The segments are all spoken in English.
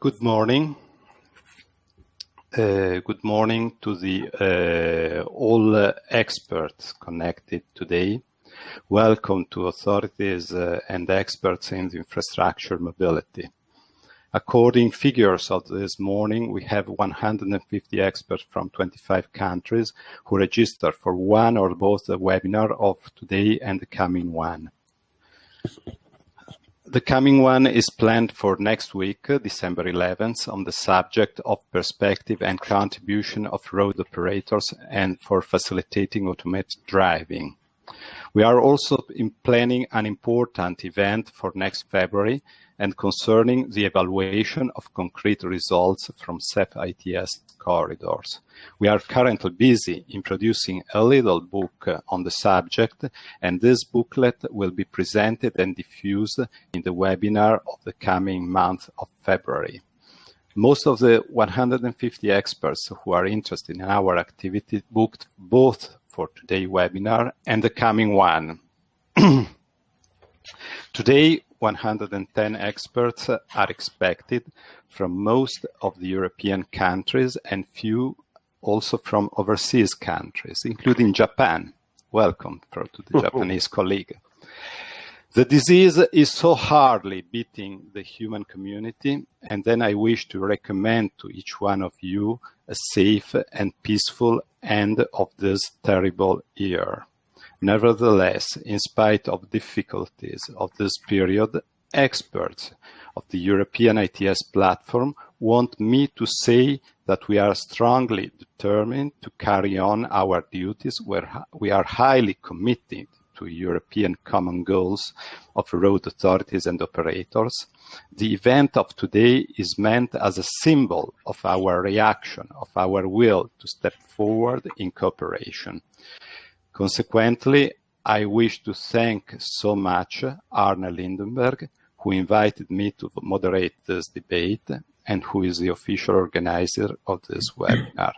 Good morning. Good morning to the all experts connected today. Welcome to authorities and experts in the infrastructure mobility. According figures of this morning, we have 150 experts from 25 countries who register for one or both the webinar of today and the coming one. The coming one is planned for next week, December 11th, on the subject of perspective and contribution of road operators and for facilitating automated driving. We are also planning an important event for next February and concerning the evaluation of concrete results from CEF ITS corridors. We are currently busy in producing a little book on the subject, and this booklet will be presented and diffused in the webinar of the coming month of February. Most of the 150 experts who are interested in our activity booked both for today's webinar and the coming one. Today, 110 experts are expected from most of the European countries and few also from overseas countries, including Japan. Welcome to the Japanese colleague. The disease is so hardly beating the human community, and then I wish to recommend to each one of you a safe and peaceful end of this terrible year. Nevertheless, in spite of difficulties of this period, experts of the European ITS platform want me to say that we are strongly determined to carry on our duties where we are highly committed to European common goals of road authorities and operators. The event of today is meant as a symbol of our reaction, of our will to step forward in cooperation. Consequently, I wish to thank so much Arne Lindenberg, who invited me to moderate this debate and who is the official organizer of this webinar.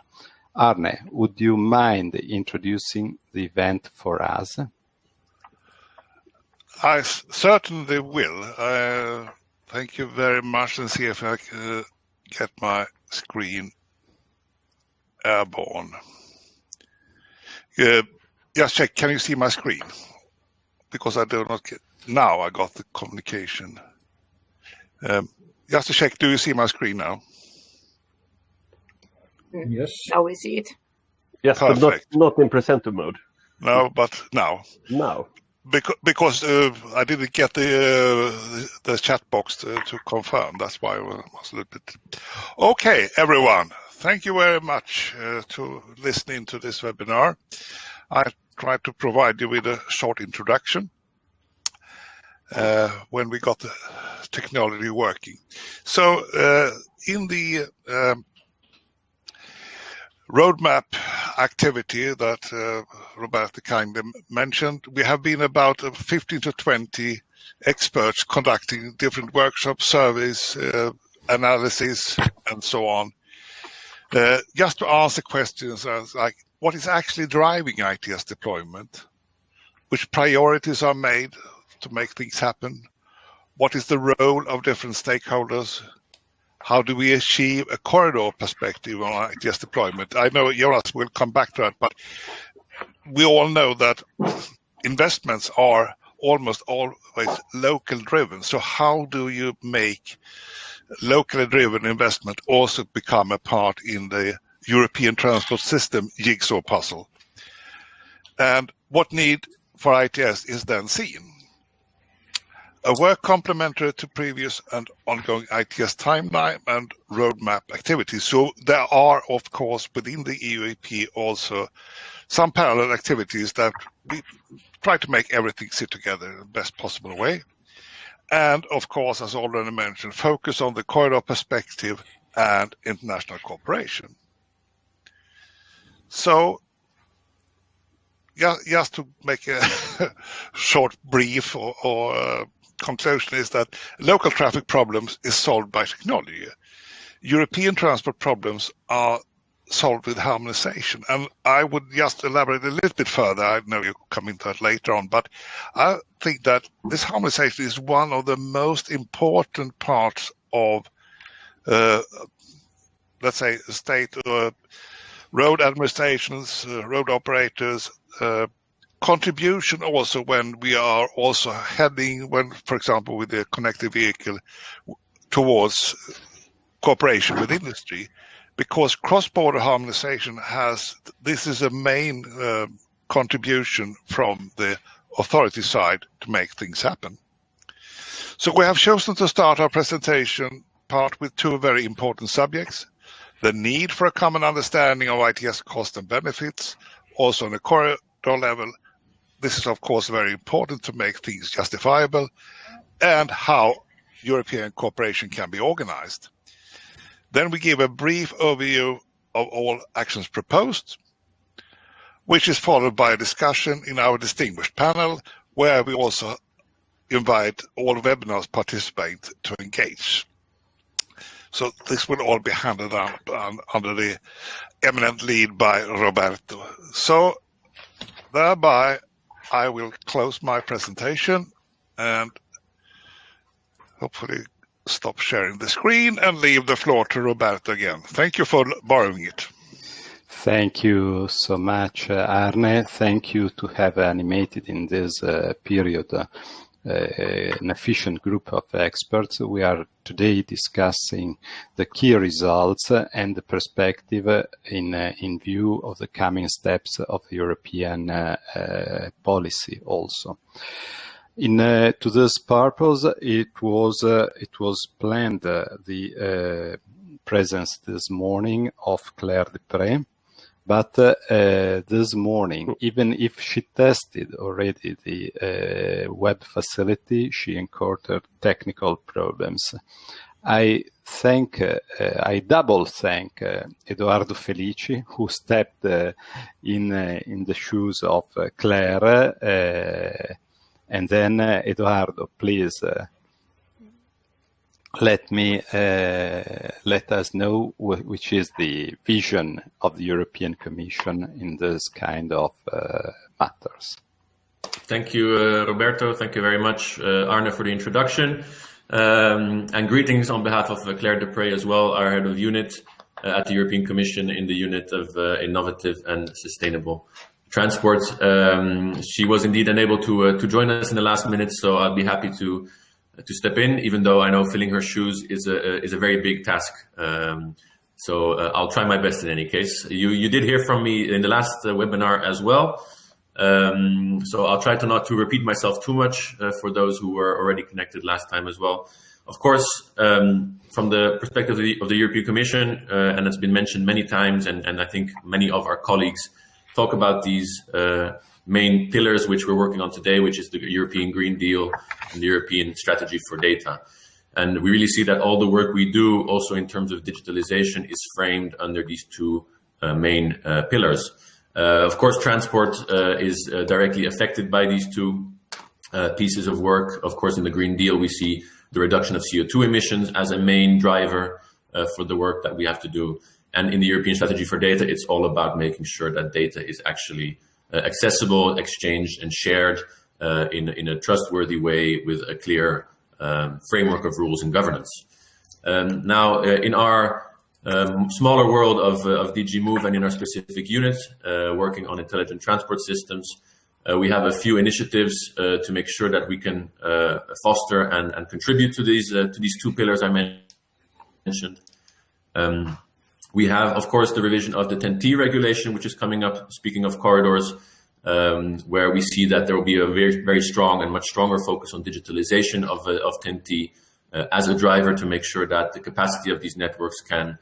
Arne, would you mind introducing the event for us? I certainly will. Thank you very much, and see if I can get my screen airborne. Just check, can you see my screen? Because I do not get, now I got the communication. Just to check, do you see my screen now? Yes. Now we see it. Yes, perfect. But not in presenter mode. No, but now. Now. Because I didn't get the chat box to confirm. That's why I was a little bit. Okay, everyone. Thank you very much to listening to this webinar. I try to provide you with a short introduction when we got the technology working. So in the roadmap activity that Roberta kindly mentioned, we have been about 15 to 20 experts conducting different workshops, surveys, analysis, and so on. Just to answer questions like, what is actually driving ITS deployment? Which priorities are made to make things happen? What is the role of different stakeholders? How do we achieve a corridor perspective on ITS deployment? I know Jonas will come back to that, but we all know that investments are almost always local driven. So how do you make locally driven investment also become a part in the European transport system jigsaw puzzle? And what need for ITS is then seen. A work complementary to previous and ongoing ITS timeline and roadmap activities. So there are, of course, within the EUEIP also some parallel activities that we try to make everything sit together in the best possible way. And of course, as already mentioned, focus on the corridor perspective and international cooperation. So, just to make a short brief or conclusion is that local traffic problems is solved by technology. European transport problems are solved with harmonization. And I would just elaborate a little bit further. I know you'll come into that later on, but I think that this harmonization is one of the most important parts of let's say, state road administrations, road operators, contribution also when we are also heading, when, for example, with the connected vehicle, towards cooperation with industry, because cross-border harmonization this is a main contribution from the authority side to make things happen. So we have chosen to start our presentation part with two very important subjects: the need for a common understanding of ITS cost and benefits, also on a corridor level. This is, of course, very important to make things justifiable, and how European cooperation can be organized. Then we give a brief overview of all actions proposed, which is followed by a discussion in our distinguished panel, where we also invite all webinars participants to engage. So this will all be handed up under the eminent lead by Roberto. So thereby I will close my presentation and hopefully stop sharing the screen and leave the floor to Roberto again. Thank you for borrowing it. Thank you so much, Arne. Thank you to have animated in this period an efficient group of experts. We are today discussing the key results and the perspective in view of the coming steps of the European policy also. To this purpose, it was planned the presence this morning of Claire Dupré, but this morning, even if she tested already the web facility, she encountered technical problems. I double thank Edoardo Felici, who stepped in the shoes of Claire. And then, Edoardo, please let us know which is the vision of the European Commission in this kind of matters. Thank you, Roberto. Thank you very much, Arne, for the introduction. And greetings on behalf of Claire Dupré as well, our head of unit at the European Commission in the unit of innovative and sustainable transport. She was indeed unable to join us in the last minute, so I'll be happy to step in, even though I know filling her shoes is a very big task. So I'll try my best in any case. You did hear from me in the last webinar as well. So I'll try not to repeat myself too much for those who were already connected last time as well. Of course, from the perspective of the European Commission, and it's been mentioned many times, and I think many of our colleagues talk about these main pillars which we're working on today, which is the European Green Deal and the European Strategy for Data. And we really see that all the work we do also in terms of digitalization is framed under these two main pillars. Of course, transport is directly affected by these two pieces of work. Of course, in the Green Deal, we see the reduction of CO2 emissions as a main driver for the work that we have to do. And in the European Strategy for Data, it's all about making sure that data is actually accessible, exchanged, and shared in a trustworthy way with a clear framework of rules and governance. Now, in our smaller world of DG Move and in our specific unit, working on intelligent transport systems, we have a few initiatives to make sure that we can foster and contribute to these two pillars I mentioned. We have, of course, the revision of the TEN-T regulation, which is coming up, speaking of corridors, where we see that there will be a very, very strong and much stronger focus on digitalization of TEN-T as a driver to make sure that the capacity of these networks can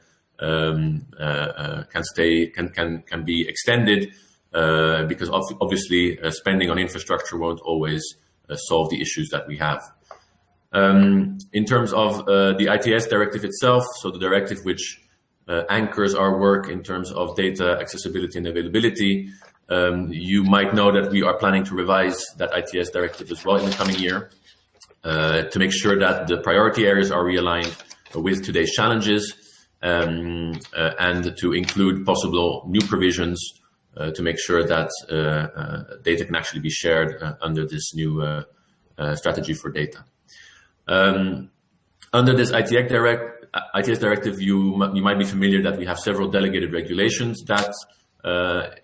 be extended, because obviously spending on infrastructure won't always solve the issues that we have. In terms of the ITS directive itself, so the directive which anchors our work in terms of data accessibility and availability, you might know that we are planning to revise that ITS directive as well in the coming year to make sure that the priority areas are realigned with today's challenges, and to include possible new provisions to make sure that data can actually be shared under this new strategy for data. Under this ITS ITS directive, you might be familiar that we have several delegated regulations that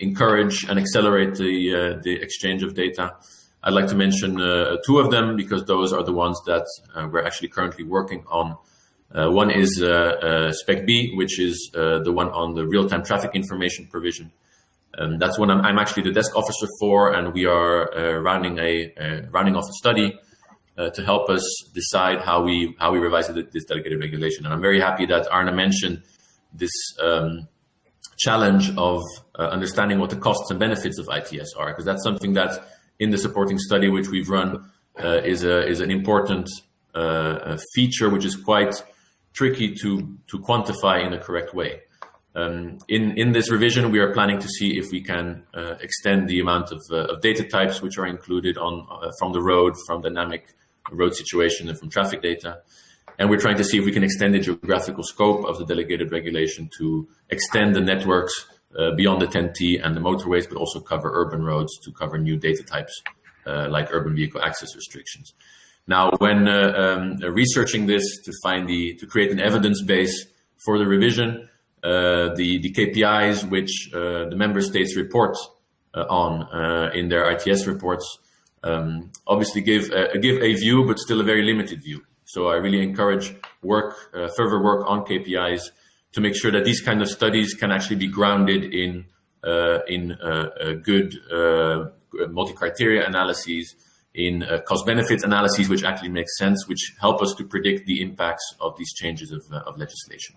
encourage and accelerate the exchange of data. I'd like to mention two of them because those are the ones that we're actually currently working on. One is Spec B, which is the one on the real-time traffic information provision. That's one I'm actually the desk officer for, and we are rounding off a study to help us decide how we revise this delegated regulation. And I'm very happy that Arne mentioned this challenge of understanding what the costs and benefits of ITS are, because that's something that in the supporting study which we've run is an important feature which is quite tricky to quantify in a correct way. In this revision, we are planning to see if we can extend the amount of data types which are included from the road, from dynamic road situation, and from traffic data. And we're trying to see if we can extend the geographical scope of the delegated regulation to extend the networks beyond the 10T and the motorways, but also cover urban roads to cover new data types like urban vehicle access restrictions. Now, when researching this to create an evidence base for the revision, the KPIs which the member states report on in their ITS reports obviously give a view, but still a very limited view. So I really encourage further work on KPIs to make sure that these kind of studies can actually be grounded in good multi-criteria analyses, in cost-benefit analyses, which actually make sense, which help us to predict the impacts of these changes of legislation.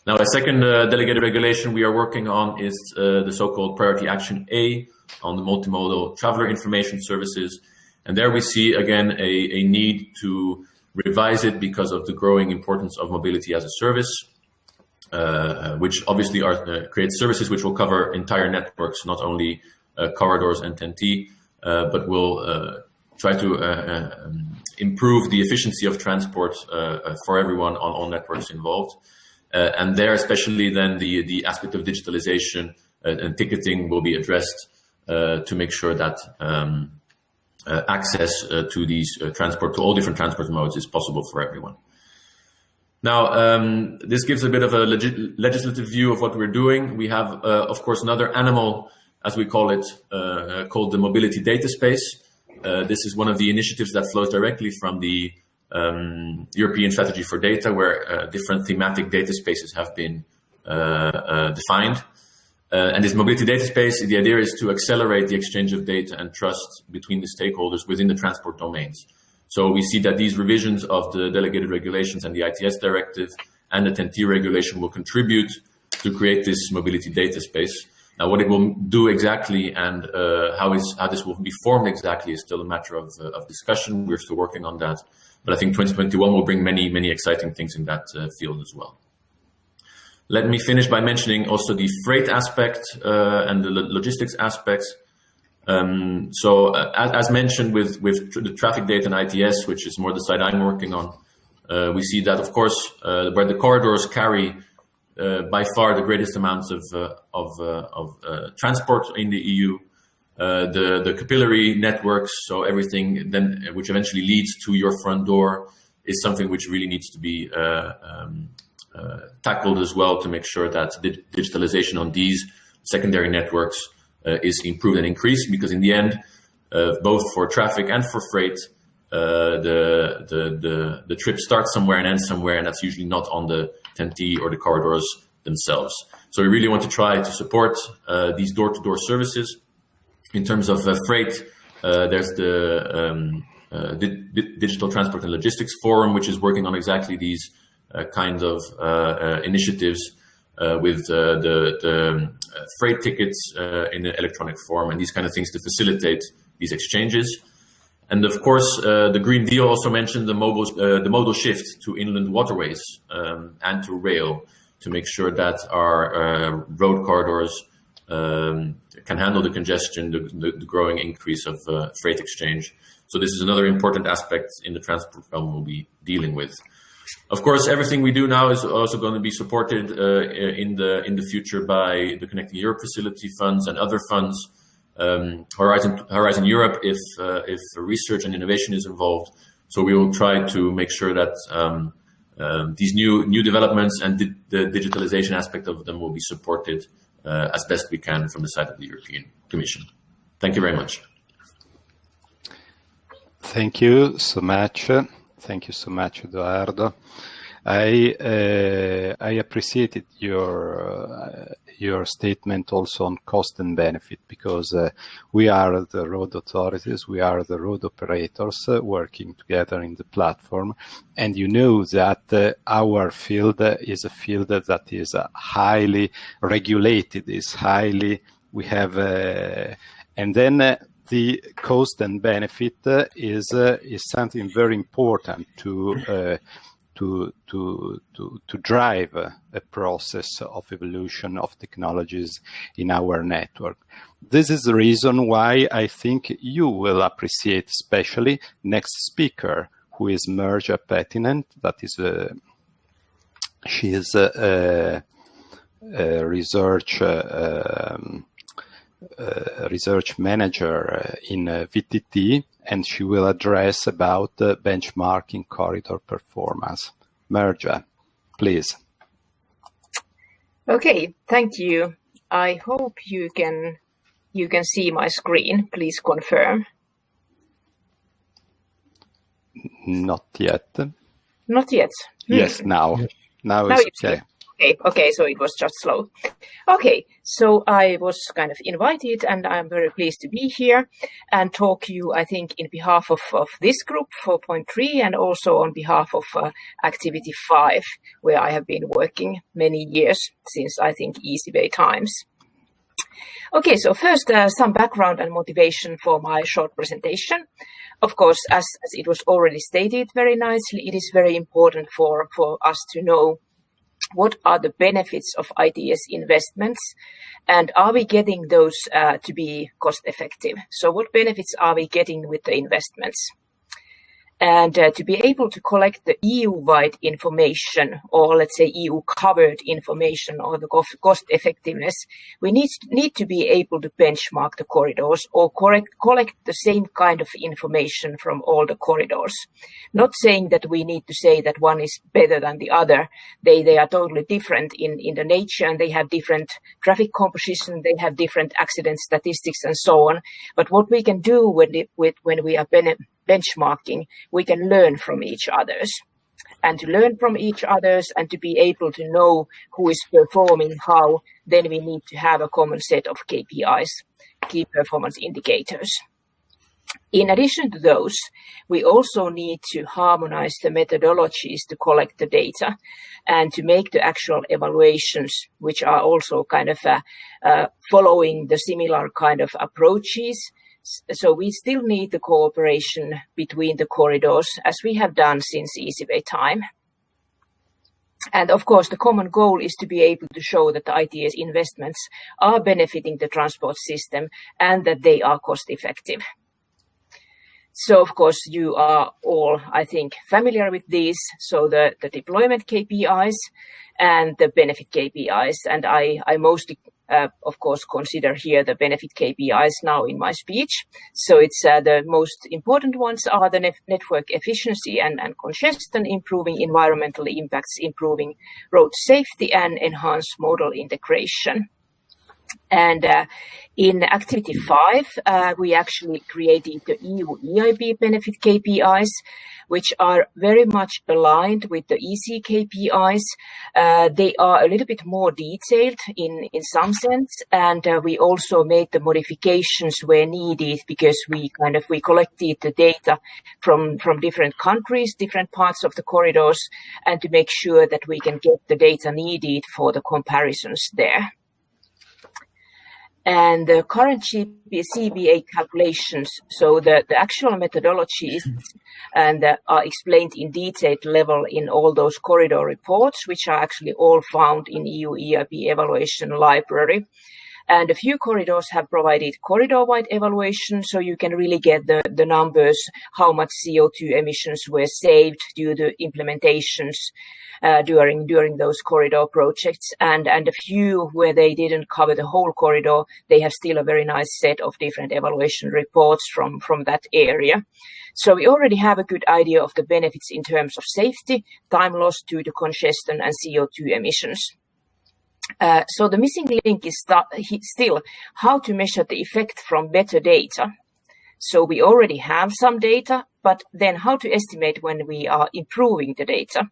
Now, a second delegated regulation we are working on is the so-called Priority Action A on the multimodal traveler information services. And there we see, again, a need to revise it because of the growing importance of mobility as a service, which obviously creates services which will cover entire networks, not only corridors and 10T, but will try to improve the efficiency of transport for everyone on all networks involved. And there, especially then the aspect of digitalization and ticketing will be addressed to make sure that access to these to all different transport modes is possible for everyone. Now, this gives a bit of a legislative view of what we're doing. We have, of course, another animal, as we call it, called the mobility data space. This is one of the initiatives that flows directly from the European Strategy for Data, where different thematic data spaces have been defined. And this mobility data space, the idea is to accelerate the exchange of data and trust between the stakeholders within the transport domains. So we see that these revisions of the delegated regulations and the ITS directive and the 10T regulation will contribute to create this mobility data space. Now, what it will do exactly and how this will be formed exactly is still a matter of discussion. We're still working on that. But I think 2021 will bring many, many exciting things in that field as well. Let me finish by mentioning also the freight aspect and the logistics aspects. So as mentioned with the traffic data and ITS, which is more the side I'm working on, we see that, of course, where the corridors carry by far the greatest amounts of transport in the EU, the capillary networks, so everything then which eventually leads to your front door, is something which really needs to be tackled as well to make sure that digitalization on these secondary networks is improved and increased, because in the end, both for traffic and for freight, the trip starts somewhere and ends somewhere, and that's usually not on the 10T or the corridors themselves. So we really want to try to support these door-to-door services. In terms of freight, there's the Digital Transport and Logistics Forum, which is working on exactly these kind of initiatives with the freight tickets in an electronic form and these kind of things to facilitate these exchanges. And of course, the Green Deal also mentioned the modal shift to inland waterways and to rail to make sure that our road corridors can handle the congestion, the growing increase of freight exchange. So this is another important aspect in the transport realm we'll be dealing with. Of course, everything we do now is also going to be supported in the future by the Connecting Europe Facility funds and other funds. Horizon Europe, if research and innovation is involved. So we will try to make sure that these new developments and the digitalization aspect of them will be supported as best we can from the side of the European Commission. Thank you very much. Thank you so much. Thank you so much, Eduardo. I appreciated your statement also on cost and benefit, because we are the road authorities, we are the road operators working together in the platform, and you know that our field is a field that is highly regulated, we have, and then the cost and benefit is something very important to drive a process of evolution of technologies in our network. This is the reason why I think you will appreciate especially next speaker, who is Mirja Pettinen. That is she is a research manager in VTT, and she will address about benchmarking corridor performance. Mirja, please. Okay, thank you. I hope you can see my screen. Please confirm. Not yet. Not yet. Yes, now. Now it's okay. Okay, so it was just slow. Okay, so I was kind of invited, and I'm very pleased to be here and talk to you, I think, in behalf of this group, 4.3, and also on behalf of Activity 5, where I have been working many years, since, I think, EasyWay times. Okay, so first, some background and motivation for my short presentation. Of course, as it was already stated very nicely, it is very important for us to know what are the benefits of ITS investments, and are we getting those to be cost effective? So what benefits are we getting with the investments? And to be able to collect the EU-wide information, or let's say EU-covered information, or the cost effectiveness, we need to be able to benchmark the corridors, or collect the same kind of information from all the corridors. Not saying that we need to say that one is better than the other. They are totally different in the nature, and they have different traffic composition, they have different accident statistics, and so on. But what we can do when we are benchmarking, we can learn from each others. And to learn from each others and to be able to know who is performing how, then we need to have a common set of KPIs, key performance indicators. In addition to those, we also need to harmonize the methodologies to collect the data and to make the actual evaluations, which are also kind of following the similar kind of approaches. So we still need the cooperation between the corridors, as we have done since EasyWay time. And of course, the common goal is to be able to show that the ITS investments are benefiting the transport system and that they are cost effective. So of course, you are all, I think, familiar with these. So the deployment KPIs and the benefit KPIs. And I mostly of course, consider here the benefit KPIs now in my speech. So it's the most important ones are the network efficiency and congestion, improving environmental impacts, improving road safety, and enhanced modal integration. And in Activity 5, we actually created the EUEIP benefit KPIs, which are very much aligned with the EC KPIs. They are a little bit more detailed in some sense, and we also made the modifications where needed, because we collected the data from different countries, different parts of the corridors, and to make sure that we can get the data needed for the comparisons there. And the current CBA calculations, so the actual methodologies and are explained in detailed level in all those corridor reports, which are actually all found in EUEIP evaluation library. And a few corridors have provided corridor-wide evaluation, so you can really get the numbers, how much CO2 emissions were saved due to implementations during those corridor projects. And a few where they didn't cover the whole corridor, they have still a very nice set of different evaluation reports from that area. So we already have a good idea of the benefits in terms of safety, time lost due to congestion, and CO2 emissions. So the missing link is still how to measure the effect from better data. So we already have some data, but then how to estimate when we are improving the data.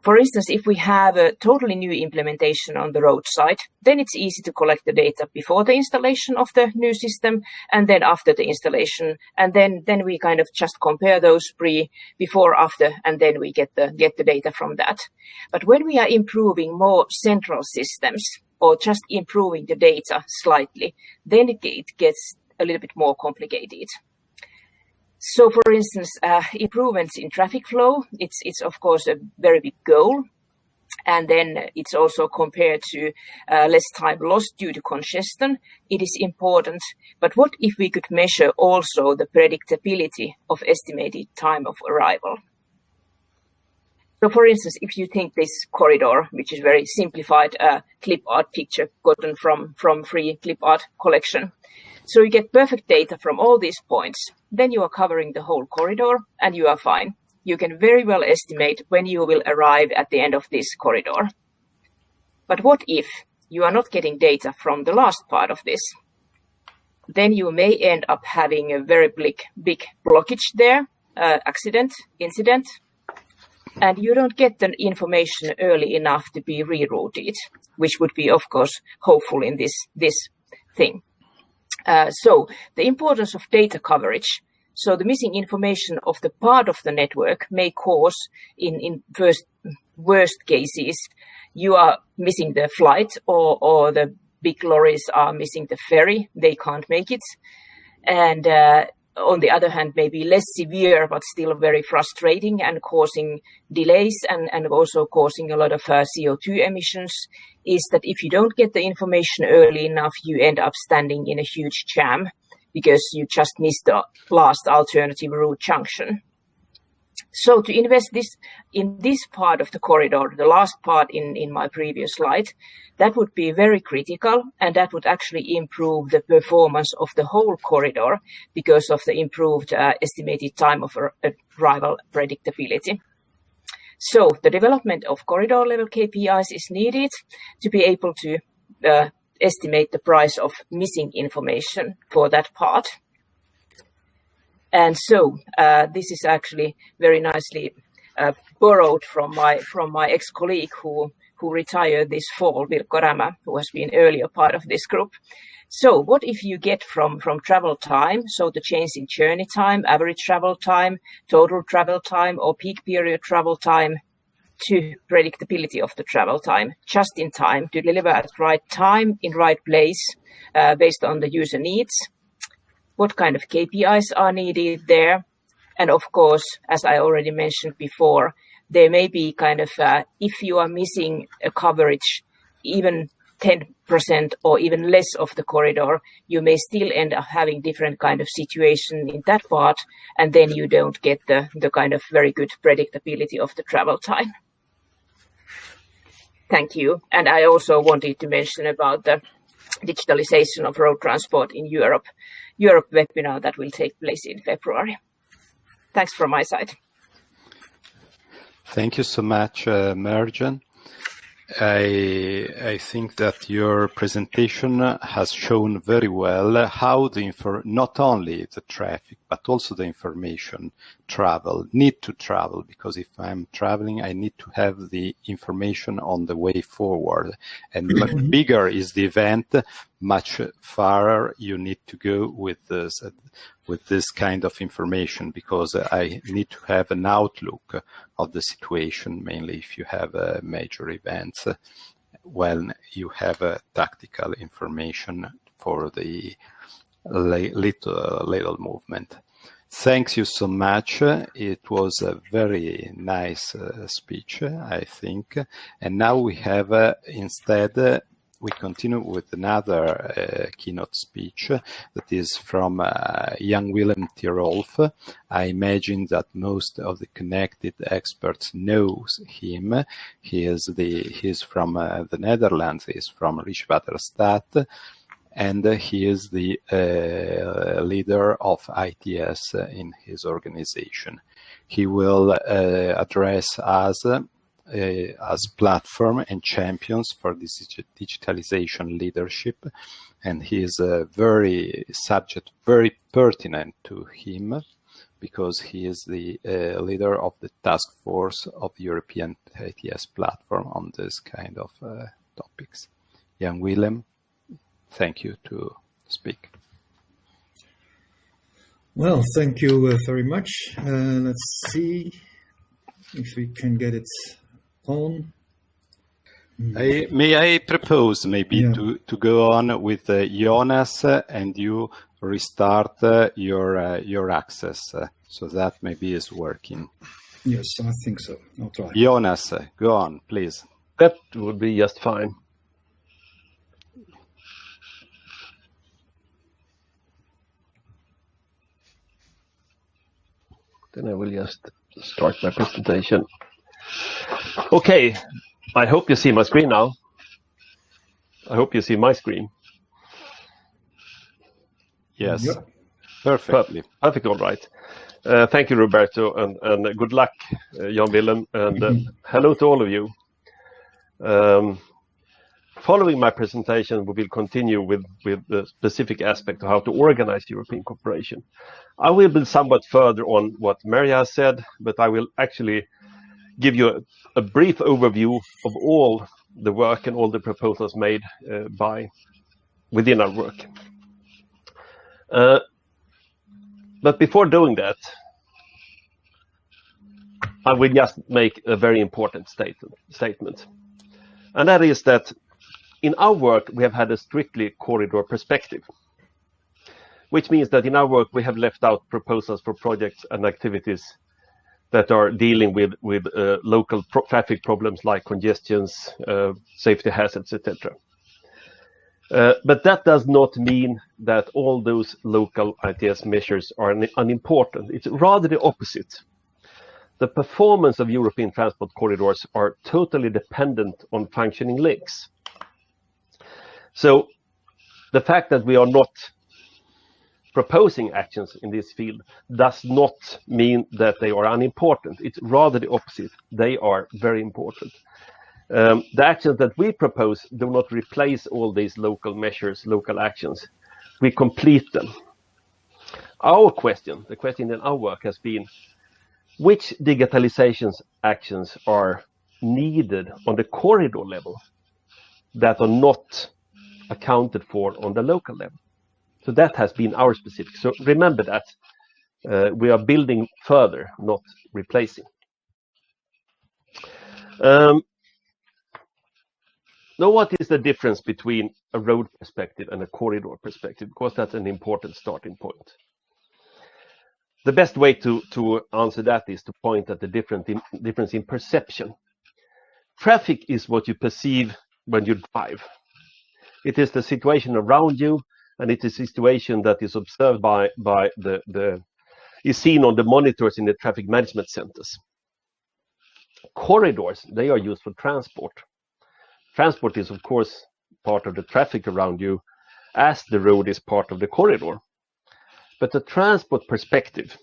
For instance, if we have a totally new implementation on the roadside, then it's easy to collect the data before the installation of the new system and then after the installation. And then we kind of just compare those before, after, and then we get the data from that. But when we are improving more central systems or just improving the data slightly, then it gets a little bit more complicated. So, for instance, improvements in traffic flow, it's of course a very big goal. And then it's also compared to less time lost due to congestion. It is important. But what if we could measure also the predictability of estimated time of arrival? So, for instance, if you think this corridor, which is very simplified clip art picture gotten from free clip art collection, so you get perfect data from all these points, then you are covering the whole corridor and you are fine. You can very well estimate when you will arrive at the end of this corridor. But what if you are not getting data from the last part of this? Then you may end up having a very big blockage there, incident, and you don't get the information early enough to be rerouted, which would be, of course, hopeful in this thing. So the importance of data coverage. So the missing information of the part of the network may cause, in worst cases, you are missing the flight or the big lorries are missing the ferry. They can't make it. And on the other hand, maybe less severe, but still very frustrating and causing delays and also causing a lot of CO2 emissions, is that if you don't get the information early enough, you end up standing in a huge jam because you just missed the last alternative route junction. So to invest in this part of the corridor, the last part in my previous slide, that would be very critical, and that would actually improve the performance of the whole corridor because of the improved estimated time of arrival predictability. So the development of corridor level KPIs is needed to be able to estimate the price of missing information for that part. And so this is actually very nicely borrowed from my ex-colleague who retired this fall, Virko Rämä, who has been earlier part of this group. So what if you get from travel time, so the change in journey time, average travel time, total travel time, or peak period travel time, to predictability of the travel time, just in time to deliver at right time, in right place, based on the user needs? What kind of KPIs are needed there? And of course, as I already mentioned before, there may be kind of, if you are missing a coverage, even 10% or even less of the corridor, you may still end up having different kind of situation in that part, and then you don't get the kind of very good predictability of the travel time. Thank you. And I also wanted to mention about the digitalization of road transport in Europe webinar that will take place in February. Thanks from my side. Thank you so much, Merjan. I think that your presentation has shown very well how not only the traffic, but also the information need to travel, because if I'm traveling, I need to have the information on the way forward. And much bigger is the event, much farther you need to go with this kind of information, because I need to have an outlook of the situation, mainly if you have major events, when you have tactical information for the little movement. Thank you so much. It was a very nice speech, I think. And now we have instead we continue with another keynote speech that is from Jan Willem Tirolf. I imagine that most of the connected experts knows him. He is from the Netherlands. He is from Rijkswaterstaat, and he is the leader of ITS in his organization. He will address us as platform and champions for this digitalization leadership, and he is very pertinent to him because he is the leader of the task force of the European ITS platform on this kind of topics. Jan Willem, thank you to speak. Well, thank you very much. Let's see if we can get it on. May I propose maybe to go on with Jonas and you restart your access so that maybe is working. Yes, I think so. I'll try. Jonas, go on, please. That would be just fine. Then I will just start my presentation. Okay, I hope you see my screen now. I hope you see my screen. Yes, yep. Perfectly. Perfect, all right. Thank you, Roberto, and good luck, Jan Willem, and hello to all of you. Following my presentation, we will continue with the specific aspect of how to organize European cooperation. I will build somewhat further on what Maria has said, but I will actually give you a brief overview of all the work and all the proposals made within our work. But before doing that, I will just make a very important statement. And that is that in our work, we have had a strictly corridor perspective, which means that in our work, we have left out proposals for projects and activities that are dealing with local traffic problems like congestions, safety hazards, etc. But that does not mean that all those local ITS measures are unimportant. It's rather the opposite. The performance of European transport corridors are totally dependent on functioning links. So the fact that we are not proposing actions in this field does not mean that they are unimportant. It's rather the opposite. They are very important. The actions that we propose do not replace all these local measures, local actions. We complete them. The question in our work has been, which digitalization actions are needed on the corridor level that are not accounted for on the local level? So that has been our specific. So remember that we are building further, not replacing. Now, what is the difference between a road perspective and a corridor perspective? Because that's an important starting point. The best way to answer that is to point at the difference in perception. Traffic is what you perceive when you drive. It is the situation around you, and it is a situation that is observed by is seen on the monitors in the traffic management centers. Corridors, they are used for transport. Transport is, of course, part of the traffic around you, as the road is part of the corridor. But the transport perspective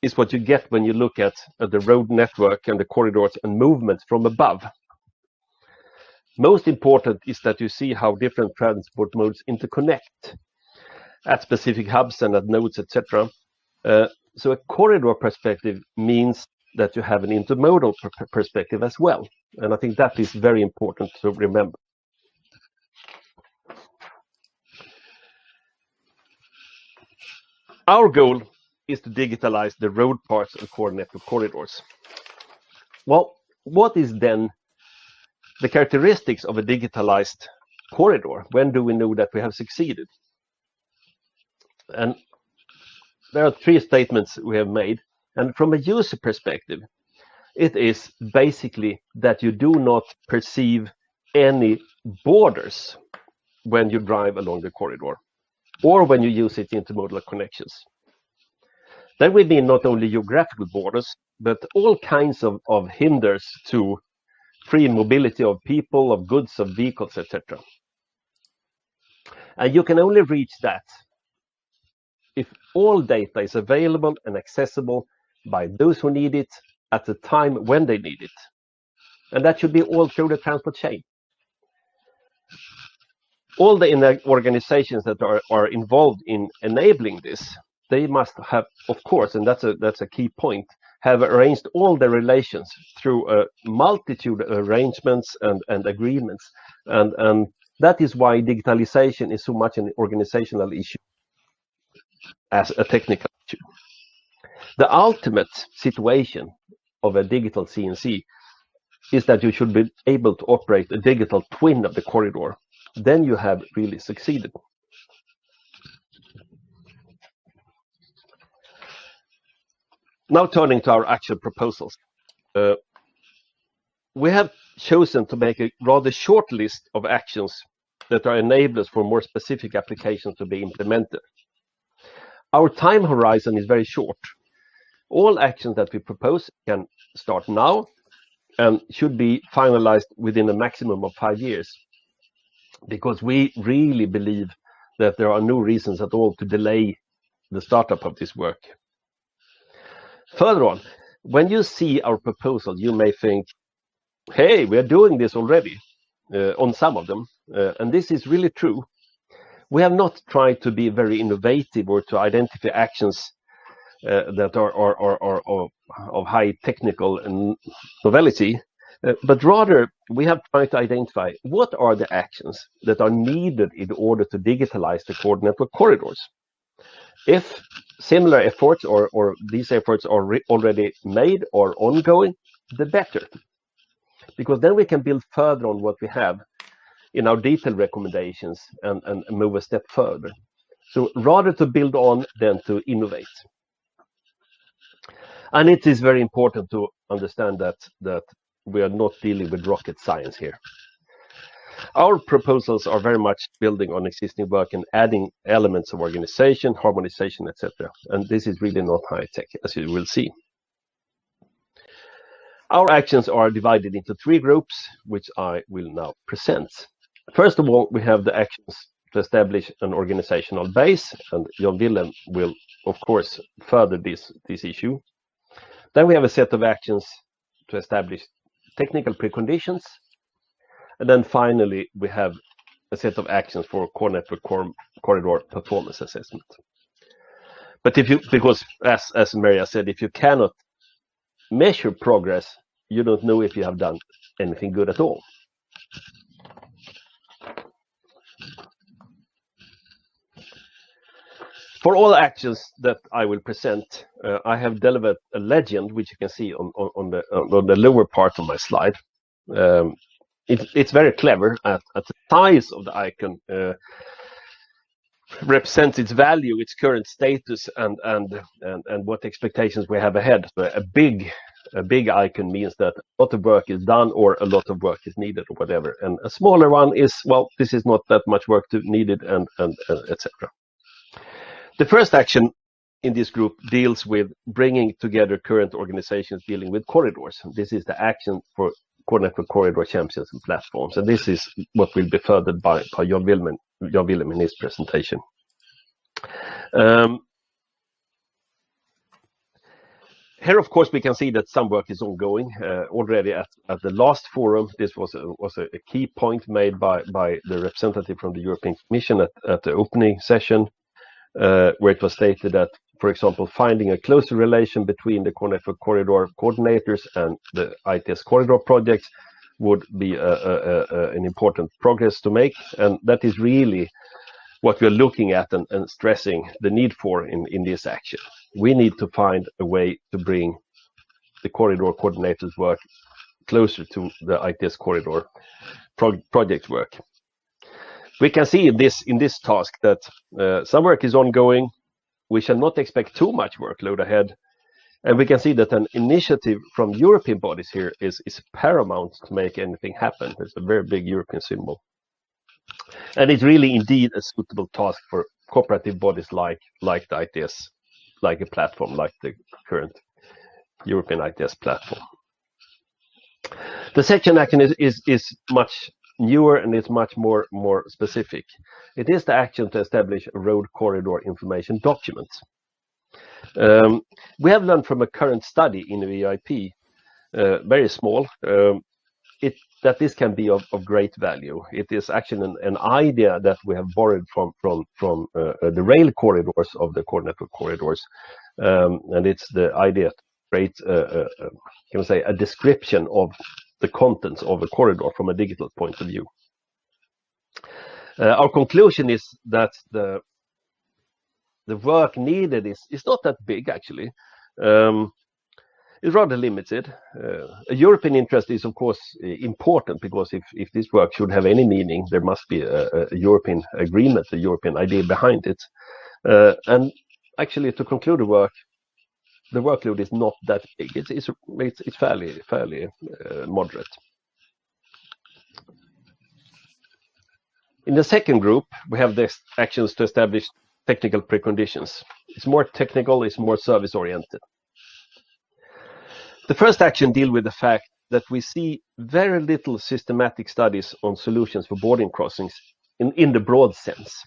is what you get when you look at the road network and the corridors and movements from above. Most important is that you see how different transport modes interconnect at specific hubs and at nodes, etc. So a corridor perspective means that you have an intermodal perspective as well. And I think that is very important to remember. Our goal is to digitalize the road parts of core network corridors. Well, what is then the characteristics of a digitalized corridor? When do we know that we have succeeded? And there are three statements we have made. And from a user perspective, it is basically that you do not perceive any borders when you drive along the corridor or when you use it intermodal connections. That would mean not only geographical borders, but all kinds of hinders to free mobility of people, of goods, of vehicles, etc. And you can only reach that if all data is available and accessible by those who need it at the time when they need it. And that should be all through the transport chain. All the organizations that are involved in enabling this, they must have, of course, and that's a key point, have arranged all the relations through a multitude of arrangements and agreements. And that is why digitalization is so much an organizational issue as a technical issue. The ultimate situation of a digital CNC is that you should be able to operate a digital twin of the corridor. Then you have really succeeded. Now turning to our actual proposals. We have chosen to make a rather short list of actions that are enablers for more specific applications to be implemented. Our time horizon is very short. All actions that we propose can start now and should be finalized within a maximum of 5 years, because we really believe that there are no reasons at all to delay the startup of this work. Further on, when you see our proposal, you may think, hey, we are doing this already on some of them, and this is really true. We have not tried to be very innovative or to identify actions that are of high technical novelty, but rather we have tried to identify what are the actions that are needed in order to digitalize the core network corridors. If similar efforts or these efforts are already made or ongoing, the better, because then we can build further on what we have in our detailed recommendations and move a step further. So rather to build on than to innovate. And it is very important to understand that we are not dealing with rocket science here. Our proposals are very much building on existing work and adding elements of organization, harmonization, etc. And this is really not high tech, as you will see. Our actions are divided into 3 groups, which I will now present. First of all, we have the actions to establish an organizational base, and Jan Willem will, of course, further this issue. Then we have a set of actions to establish technical preconditions. And then finally, we have a set of actions for core network corridor performance assessment. But because as Maria said, if you cannot measure progress, you don't know if you have done anything good at all. For all actions that I will present, I have delivered a legend, which you can see on the lower part of my slide. It's very clever. At the size of the icon represents its value, its current status, and what expectations we have ahead. So a big icon means that a lot of work is done or a lot of work is needed or whatever. And a smaller one is, well, this is not that much work needed and etc. The first action in this group deals with bringing together current organizations dealing with corridors. This is the action for core network corridor champions and platforms. And this is what will be furthered by Jan Willem in his presentation. Here, of course, we can see that some work is ongoing. Already at the last forum, this was a key point made by the representative from the European Commission at the opening session, where it was stated that, for example, finding a closer relation between the core network corridor coordinators and the ITS corridor projects would be an important progress to make. And that is really what we're looking at and stressing the need for in this action. We need to find a way to bring the corridor coordinators' work closer to the ITS corridor project work. We can see in this task that some work is ongoing. We shall not expect too much workload ahead. And we can see that an initiative from European bodies here is paramount to make anything happen. There's a very big European symbol And it's really indeed a suitable task for cooperative bodies like the ITS, like a platform, like the current European ITS platform. The second action is much newer and it's much more specific. It is the action to establish a road corridor information document. We have learned from a current study in the EUEIP, very small, that this can be of great value. It is actually an idea that we have borrowed from the rail corridors of the core network corridors, and it's the idea to create a description of the contents of a corridor from a digital point of view. Our conclusion is that the work needed is not that big actually. Is rather limited. A European interest is, of course, important because if this work should have any meaning, there must be a European agreement, a European idea behind it. And actually, to conclude the workload is not that big. It's fairly moderate. In the second group, we have the actions to establish technical preconditions. It's more technical, it's more service-oriented. The first action deals with the fact that we see very little systematic studies on solutions for boarding crossings in the broad sense.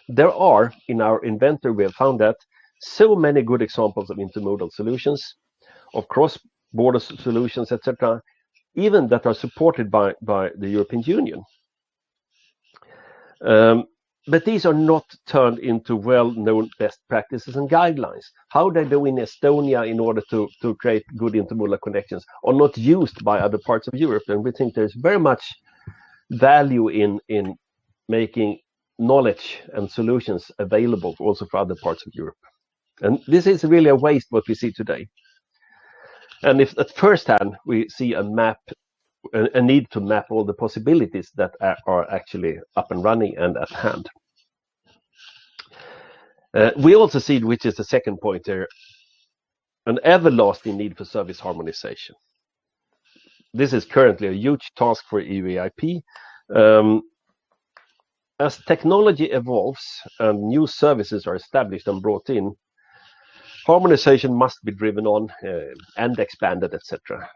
There are, in our inventory, we have found that so many good examples of intermodal solutions, of cross-border solutions, etc., even that are supported by the European Union. But these are not turned into well-known best practices and guidelines. How they do in Estonia in order to create good intermodal connections are not used by other parts of Europe. And we think there's very much value in making knowledge and solutions available also for other parts of Europe. And this is really a waste what we see today. And if at first hand we see a need to map all the possibilities that are actually up and running and at hand. We also see, which is the second point here, an everlasting need for service harmonization. This is currently a huge task for EUEIP. As technology evolves and new services are established and brought in, harmonization must be driven on and expanded, etc.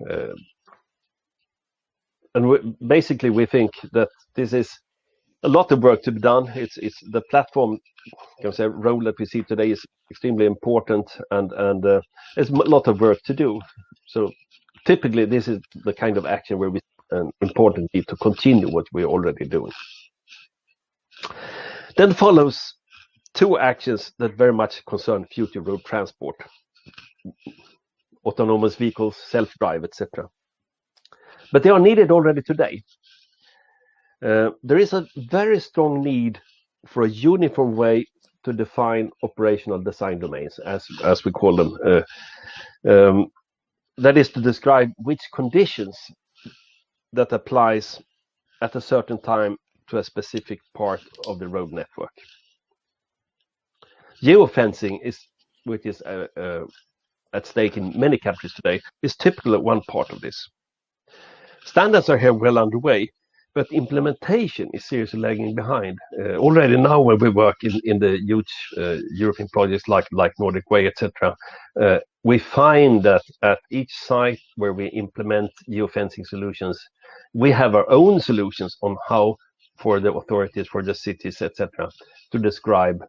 And basically, we think that this is a lot of work to be done. It's the platform role that we see today is extremely important, and there's a lot of work to do. So typically, this is the kind of action where we an important need to continue what we're already doing. Then follows two actions that very much concern future road transport: autonomous vehicles, self-drive, etc. But they are needed already today. There is a very strong need for a uniform way to define operational design domains, as we call them. That is to describe which conditions that applies at a certain time to a specific part of the road network. Geofencing which is at stake in many countries today, is typically one part of this. Standards are here well underway, but implementation is seriously lagging behind. Already now, when we work in the huge European projects like Nordic Way, etc., we find that at each site where we implement geofencing solutions, we have our own solutions on how, for the authorities, for the cities, etc., to describe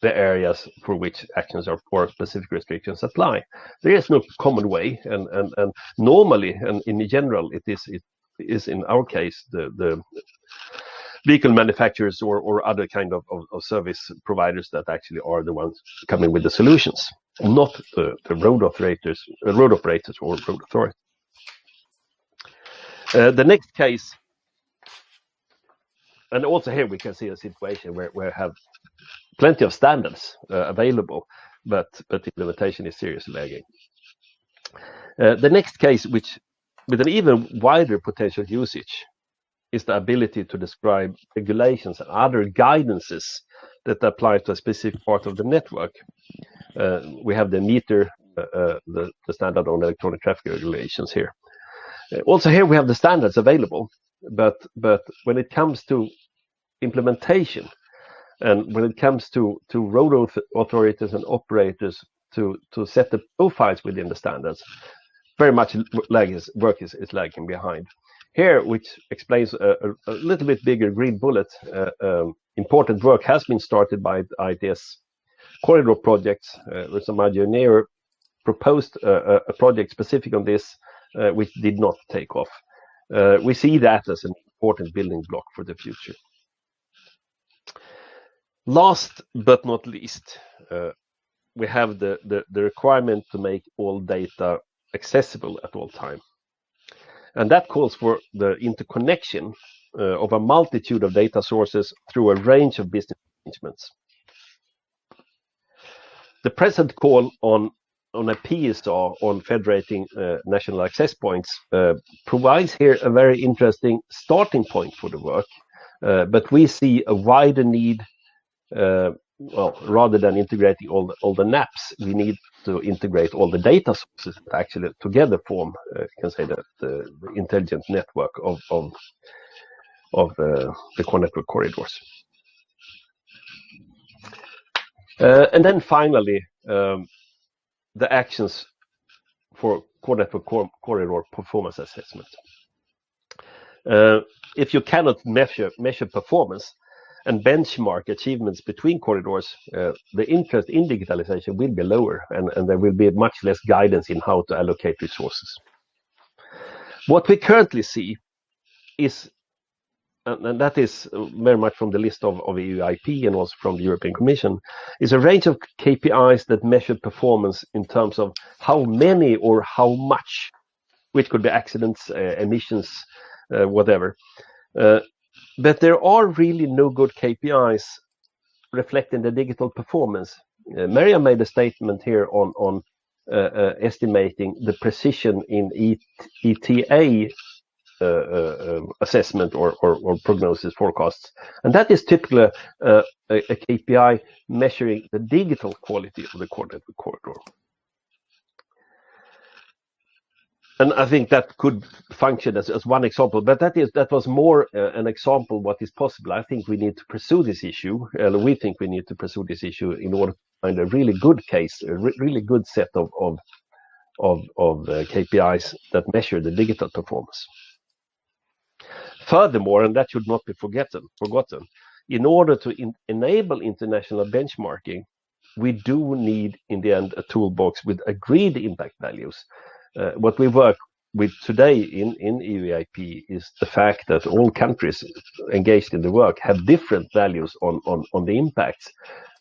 the areas for which actions or specific restrictions apply. There is no common way, and normally, and in general, it is in our case the vehicle manufacturers or other kind of service providers that actually are the ones coming with the solutions, not the road operators or road authorities. The next case, and also here we can see a situation where we have plenty of standards available, but implementation is seriously lagging. The next case, which with an even wider potential usage, is the ability to describe regulations and other guidances that apply to a specific part of the network. We have the meter, the standard on electronic traffic regulations here. Also here we have the standards available. but when it comes to implementation, and when it comes to road authorities and operators to set the profiles within the standards, very much work is lagging behind. Here, which explains a little bit bigger green bullet, important work has been started by ITS corridor projects. Some engineer proposed a project specific on this, which did not take off. We see that as an important building block for the future. Last but not least, we have the requirement to make all data accessible at all time. And that calls for the interconnection of a multitude of data sources through a range of business arrangements. The present call on a PSR on federating national access points provides here a very interesting starting point for the work, but we see a wider need. Well, rather than integrating all the NAPs, we need to integrate all the data sources that actually together form, you can say, the intelligent network of the core network corridors. And then finally, the actions for core network corridor performance assessment. If you cannot measure performance and benchmark achievements between corridors, the interest in digitalization will be lower, and there will be much less guidance in how to allocate resources. What we currently see is, and that is very much from the list of EUEIP and also from the European Commission, is a range of KPIs that measure performance in terms of how many or how much, which could be accidents, emissions, whatever. But there are really no good KPIs reflecting the digital performance. Maria made a statement here on estimating the precision in ETA assessment or prognosis forecasts. And that is typically a KPI measuring the digital quality of the core network corridor. And I think that could function as one example, but that was more an example what is possible. I think we need to pursue this issue. We think we need to pursue this issue in order to find a really good case, a really good set of KPIs that measure the digital performance. Furthermore, and that should not be forgotten, in order to enable international benchmarking, we do need, in the end, a toolbox with agreed impact values. What we work with today in EUEIP is the fact that all countries engaged in the work have different values on the impacts.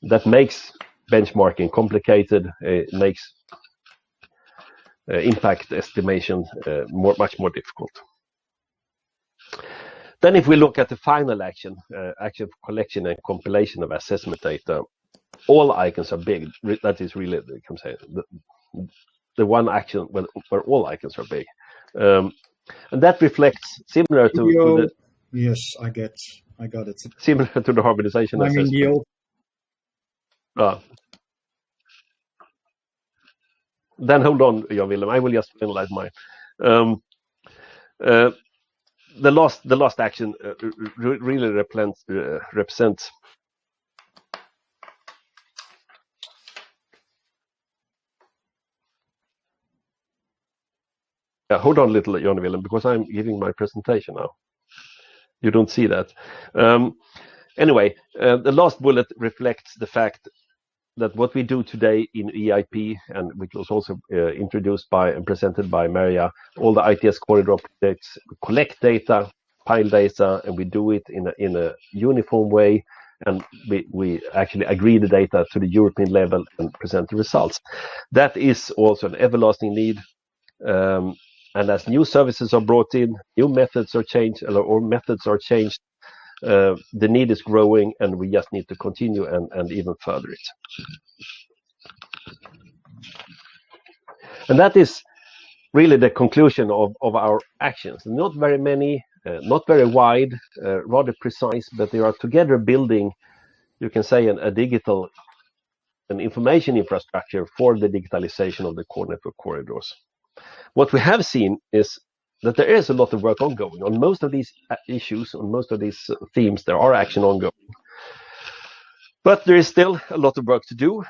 That makes benchmarking complicated, makes impact estimation much more difficult. Then if we look at the final action for collection and compilation of assessment data, all icons are big. That is really, you can say, the one action where all icons are big. And that reflects similar to the... Yes, I got it. Similar to the harmonization assessment. Then hold on, Jan Willem. I will just finalize mine. The last action really represents hold on a little, Jan Willem, because I'm giving my presentation now. You don't see that. Anyway, the last bullet reflects the fact that what we do today in EIP, and which was also introduced by and presented by Maria, all the ITS corridor projects collect data, pile data, and we do it in a uniform way, and we actually agree the data to the European level and present the results. That is also an everlasting need. And as new services are brought in, new methods are changed, or methods are changed, the need is growing, and we just need to continue and even further it. And that is really the conclusion of our actions. Not very many, not very wide, rather precise, but they are together building, you can say, an information infrastructure for the digitalization of the core network corridors. What we have seen is that there is a lot of work ongoing on most of these issues, on most of these themes. There are action ongoing, but there is still a lot of work to do.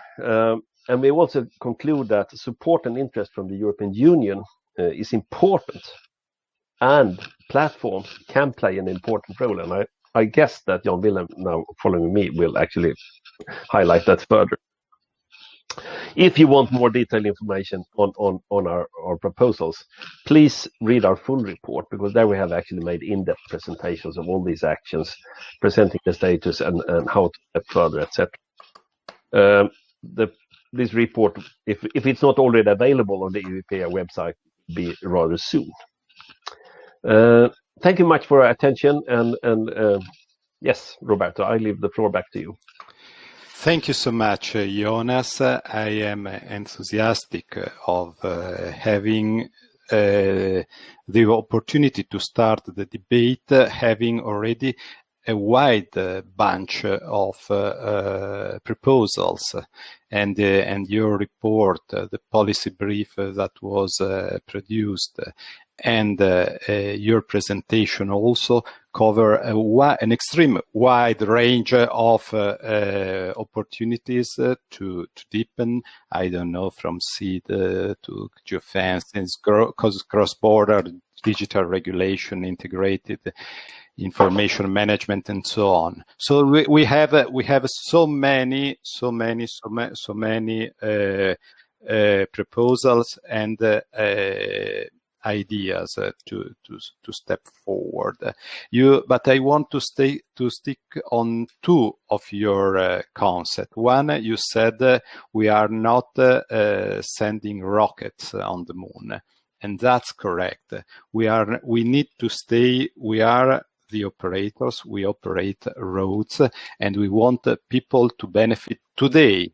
And we also conclude that support and interest from the European Union is important, and platforms can play an important role. And I guess that Jan Willem, now following me, will actually highlight that further. If you want more detailed information on our proposals, please read our full report, because there we have actually made in-depth presentations of all these actions, presenting the status and how to step further, etc. This report, if it's not already available on the EUEIP website, will be rather soon. Thank you much for your attention, and yes, Roberto, I leave the floor back to you. Thank you so much, Jonas. I am enthusiastic of having the opportunity to start the debate, having already a wide bunch of proposals, and your report, the policy brief that was produced, and your presentation also cover an extreme wide range of opportunities to deepen, I don't know, from seed to geofence, cross-border digital regulation, integrated information management, and so on. So we have so many proposals and ideas to step forward. But I want to stick on two of your concepts. One, you said we are not sending rockets on the moon, and that's correct. We are the operators. We operate roads, and we want people to benefit today.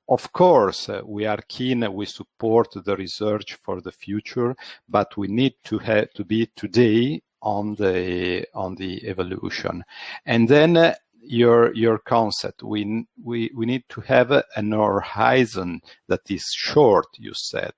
Of course, we are keen, we support the research for the future, but we need to be today on the evolution. And then your concept, we need to have an horizon that is short, you said.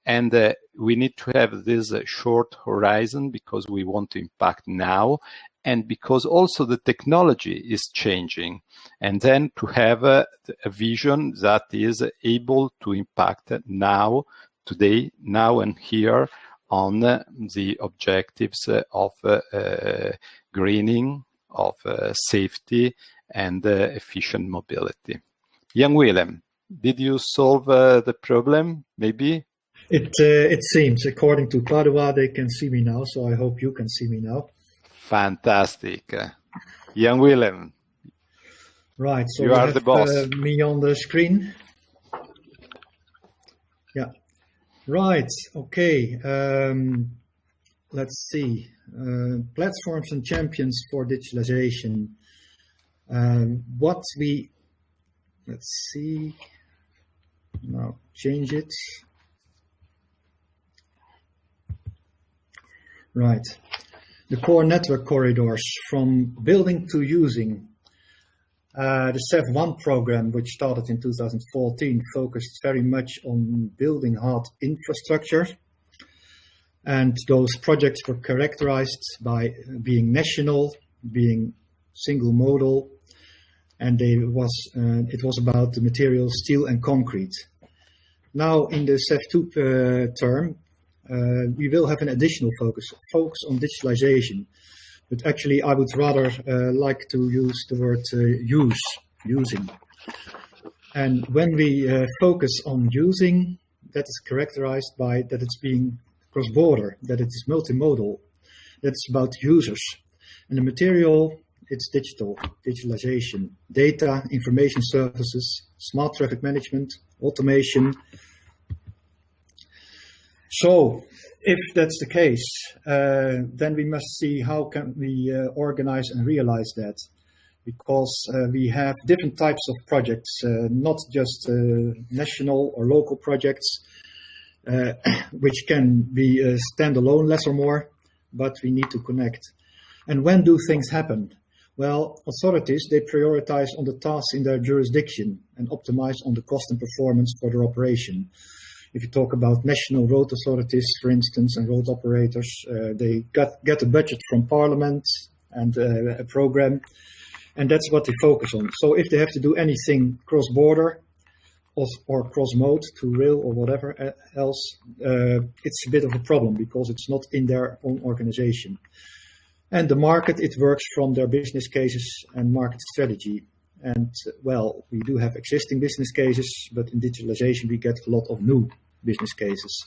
And we need to have this short horizon because we want to impact now, and because also the technology is changing. And then to have a vision that is able to impact now, today, now and here, on the objectives of greening, of safety, and efficient mobility. Jan Willem, did you solve the problem, maybe? It seems, according to Padua, they can see me now, so I hope you can see me now. Fantastic. Jan Willem. Right, so you are the boss. Me on the screen. Yeah. Right, okay. Let's see. Platforms and champions for digitalization. Let's see. Now change it. Right. The core network corridors from building to using. The CEF1 program, which started in 2014, focused very much on building hard infrastructure. And those projects were characterized by being national, being single modal, and it was about the materials steel and concrete. Now in the CEF2 term, we will have an additional focus on digitalization. But actually, I would rather like to use the word using. And when we focus on using, that is characterized by that it's being cross-border, that it is multimodal, that it's about users. And the material, it's digitalization, data, information services, smart traffic management, automation. So, if that's the case, then we must see how can we organize and realize that, because we have different types of projects, not just national or local projects, which can be standalone less or more, but we need to connect. And when do things happen? Well, authorities, they prioritize on the tasks in their jurisdiction and optimize on the cost and performance for their operation. If you talk about national road authorities, for instance, and road operators, they get a budget from Parliament and a program, and that's what they focus on. So if they have to do anything cross-border or cross-mode to rail or whatever else, it's a bit of a problem because it's not in their own organization. And the market, it works from their business cases and market strategy. And, well, we do have existing business cases, but in digitalization, we get a lot of new business cases.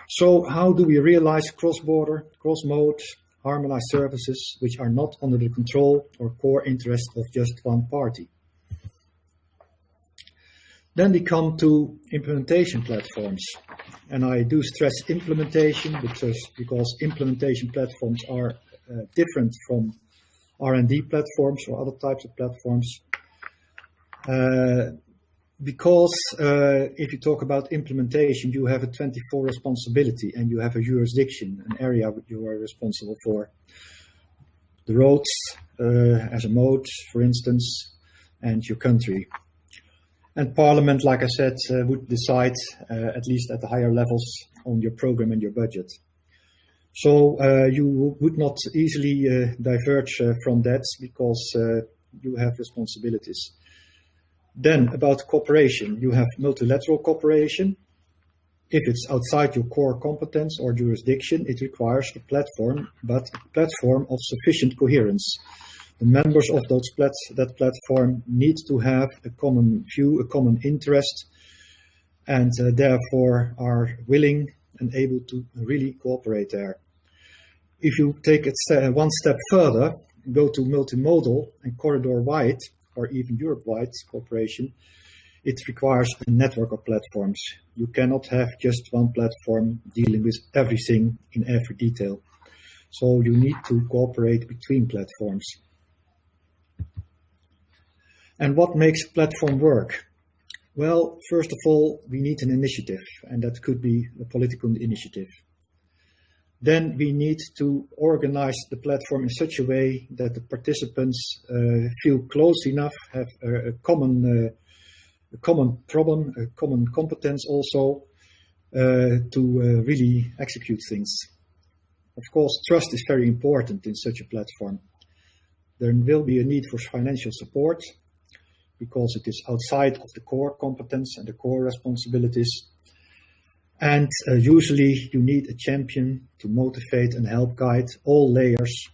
So how do we realize cross-border, cross-mode, harmonized services which are not under the control or core interest of just one party? Then we come to implementation platforms. And I do stress implementation because implementation platforms are different from R&D platforms or other types of platforms. Because if you talk about implementation, you have a 24 responsibility and you have a jurisdiction, an area you are responsible for. The roads as a mode, for instance, and your country. And Parliament, like I said, would decide, at least at the higher levels, on your program and your budget. So you would not easily diverge from that because you have responsibilities. Then about cooperation, you have multilateral cooperation. If it's outside your core competence or jurisdiction, it requires a platform, but a platform of sufficient coherence. The members of that platform need to have a common view, a common interest, and therefore are willing and able to really cooperate there. If you take it one step further, go to multimodal and corridor-wide, or even Europe-wide cooperation, it requires a network of platforms. You cannot have just one platform dealing with everything in every detail. So you need to cooperate between platforms. And what makes platform work? Well, first of all, we need an initiative, and that could be a political initiative. Then we need to organize the platform in such a way that the participants feel close enough, have a common problem, a common competence also, to really execute things. Of course, trust is very important in such a platform. There will be a need for financial support because it is outside of the core competence and the core responsibilities. And usually you need a champion to motivate and help guide all layers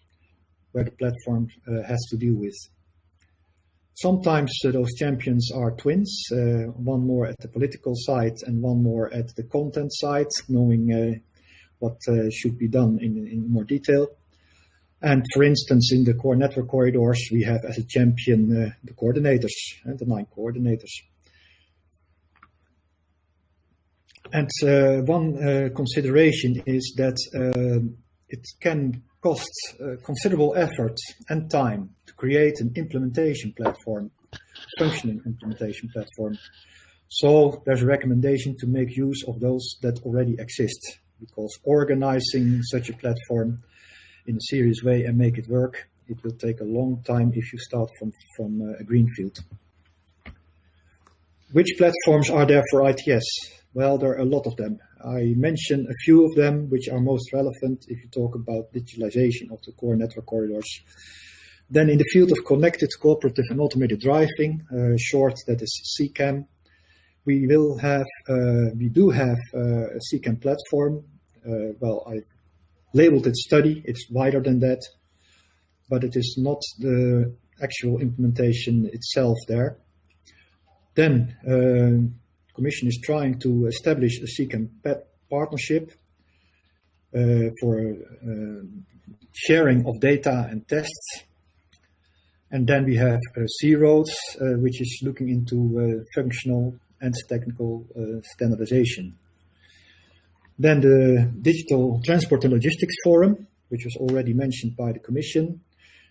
where the platform has to deal with. Sometimes those champions are twins, one more at the political side and one more at the content side, knowing what should be done in more detail. And for instance, in the core network corridors, we have as a champion the coordinators, and the 9 coordinators. And one consideration is that it can cost considerable effort and time to create an implementation platform, functioning implementation platform. So there's a recommendation to make use of those that already exist, because organizing such a platform in a serious way and make it work, it will take a long time if you start from a greenfield. Which platforms are there for ITS? Well, there are a lot of them. I mention a few of them which are most relevant if you talk about digitalization of the core network corridors. Then in the field of connected, cooperative and automated driving, short that is CCAM, we do have a CCAM platform. Well, I labeled it study, it's wider than that, but it is not the actual implementation itself there. Then Commission is trying to establish a CCAM partnership for sharing of data and tests. And then we have C-Roads, which is looking into functional and technical standardization. Then the Digital Transport and Logistics Forum, which was already mentioned by the Commission,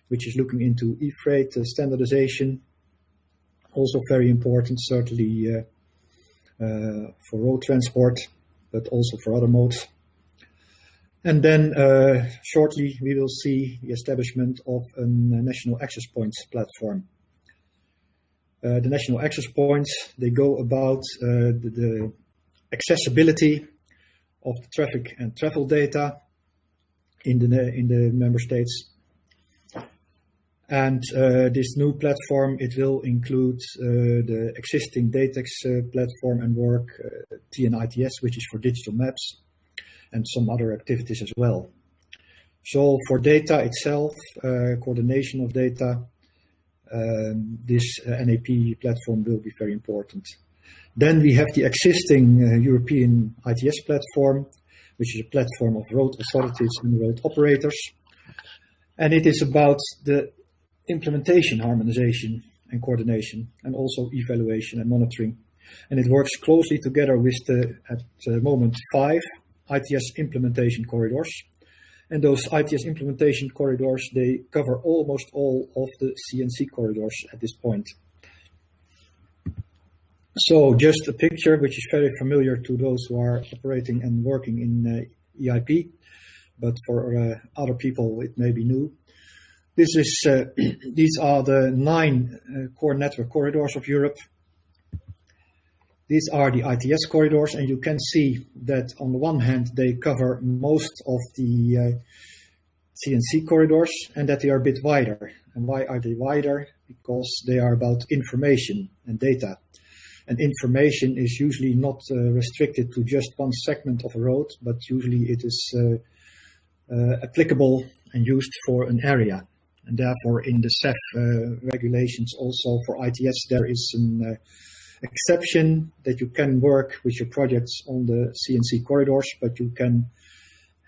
which is looking into e-freight standardization. Also very important, certainly for road transport, but also for other modes. And then shortly we will see the establishment of a national access points platform. The national access points, they go about the accessibility of the traffic and travel data in the member states. And this new platform, it will include the existing DATEX platform and work, TNITS, which is for digital maps, and some other activities as well. So for data itself, coordination of data, this NAP platform will be very important. Then we have the existing European ITS platform, which is a platform of road authorities and road operators. And it is about the implementation, harmonization and coordination, and also evaluation and monitoring. And it works closely together with at the moment, 5 ITS implementation corridors. And those ITS implementation corridors, they cover almost all of the CNC corridors at this point. So just a picture which is very familiar to those who are operating and working in EIP, but for other people it may be new. This is these are the 9 core network corridors of Europe. These are the ITS corridors, and you can see that on the one hand they cover most of the CNC corridors, and that they are a bit wider. And why are they wider? Because they are about information and data. And information is usually not restricted to just one segment of a road, but usually it is applicable and used for an area. And therefore in the CEF regulations also for ITS there is an exception that you can work with your projects on the CNC corridors, but you can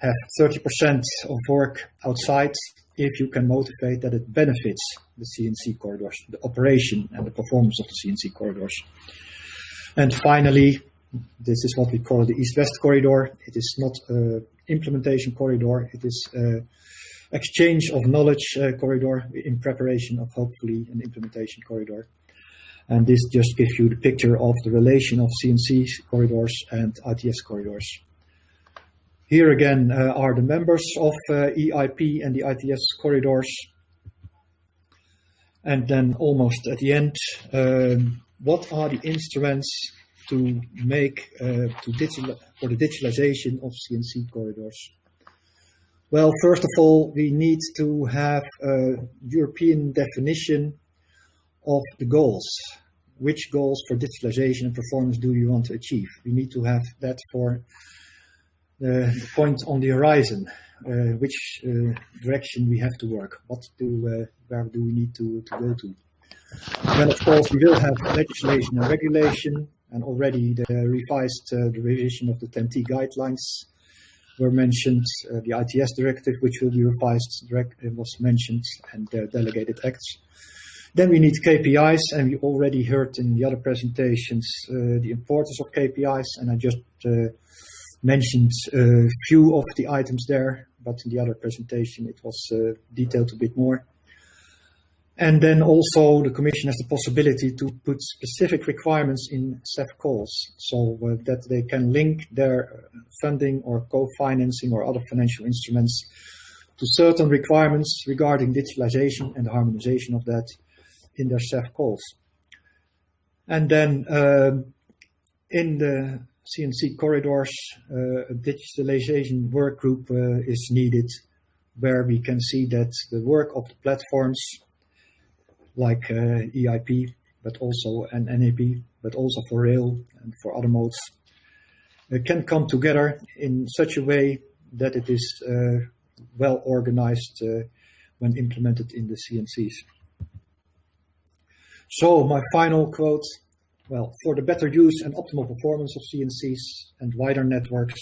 have 30% of work outside if you can motivate that it benefits the CNC corridors, the operation and the performance of the CNC corridors. And finally, this is what we call the East-West corridor. It is not an implementation corridor. It is exchange of knowledge corridor in preparation of hopefully an implementation corridor. And this just gives you the picture of the relation of CNC corridors and ITS corridors. Here again are the members of EIP and the ITS corridors. And then almost at the end, what are the instruments to make for the digitalization of CNC corridors? Well, first of all, we need to have a European definition of the goals. Which goals for digitalization and performance do you want to achieve? We need to have that for the point on the horizon, which direction we have to work, where do we need to go to. Then, of course, we will have legislation and regulation, and already the revision of the 10T guidelines were mentioned. The ITS directive, which will be revised, was mentioned, and delegated acts. Then we need KPIs, and we already heard in the other presentations the importance of KPIs, and I just mentioned a few of the items there, but in the other presentation it was detailed a bit more. And then also the Commission has the possibility to put specific requirements in CEF calls, so that they can link their funding or co-financing or other financial instruments to certain requirements regarding digitalization and the harmonization of that in their CEF calls. And then in the CNC corridors, a digitalization work group is needed, where we can see that the work of the platforms like EIP, but also an NAP, but also for rail and for other modes, can come together in such a way that it is well organized when implemented in the CNCs. So my final quote, well, for the better use and optimal performance of CNCs and wider networks,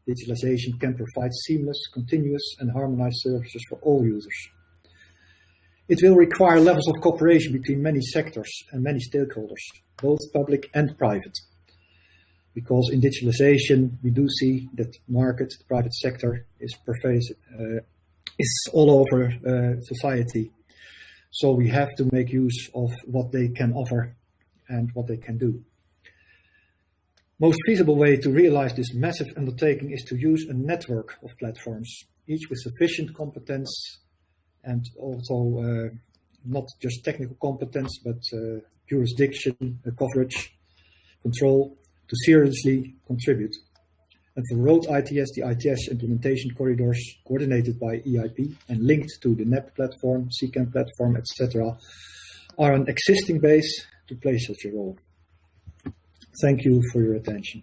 digitalization can provide seamless, continuous and harmonized services for all users. It will require levels of cooperation between many sectors and many stakeholders, both public and private. Because in digitalization, we do see that the private sector is pervasive, is all over society. So we have to make use of what they can offer and what they can do. Most feasible way to realize this massive undertaking is to use a network of platforms, each with sufficient competence and also not just technical competence, but jurisdiction, coverage, control, to seriously contribute. And for road ITS, the ITS implementation corridors coordinated by EIP and linked to the NEP platform, CCAN platform, etc., are an existing base to play such a role. Thank you for your attention.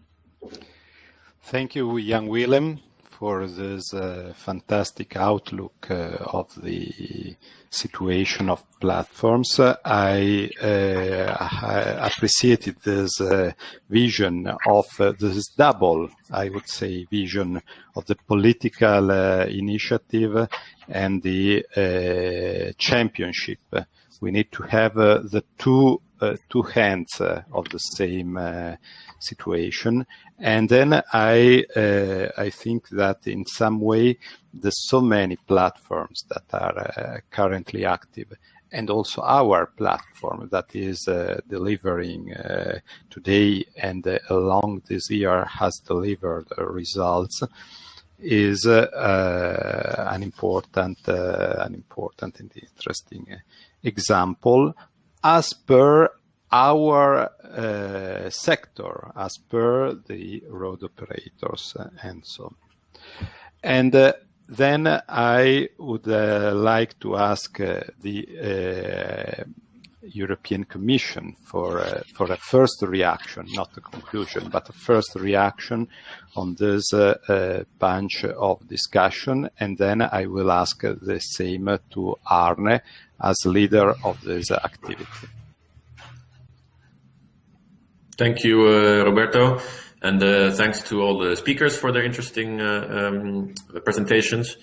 Thank you, Jan Willem, for this fantastic outlook of the situation of platforms. I appreciated this vision of this double, I would say, vision of the political initiative and the championship. We need to have the two hands of the same situation. And then I think that in some way there's so many platforms that are currently active, and also our platform that is delivering today and along this year has delivered results, is an important and interesting example as per our sector, as per the road operators and so on. And then I would like to ask the European Commission for a first reaction, not a conclusion, but a first reaction on this bunch of discussion. And then I will ask the same to Arne as leader of this activity. Thank you, Roberto, and thanks to all the speakers for their interesting presentations.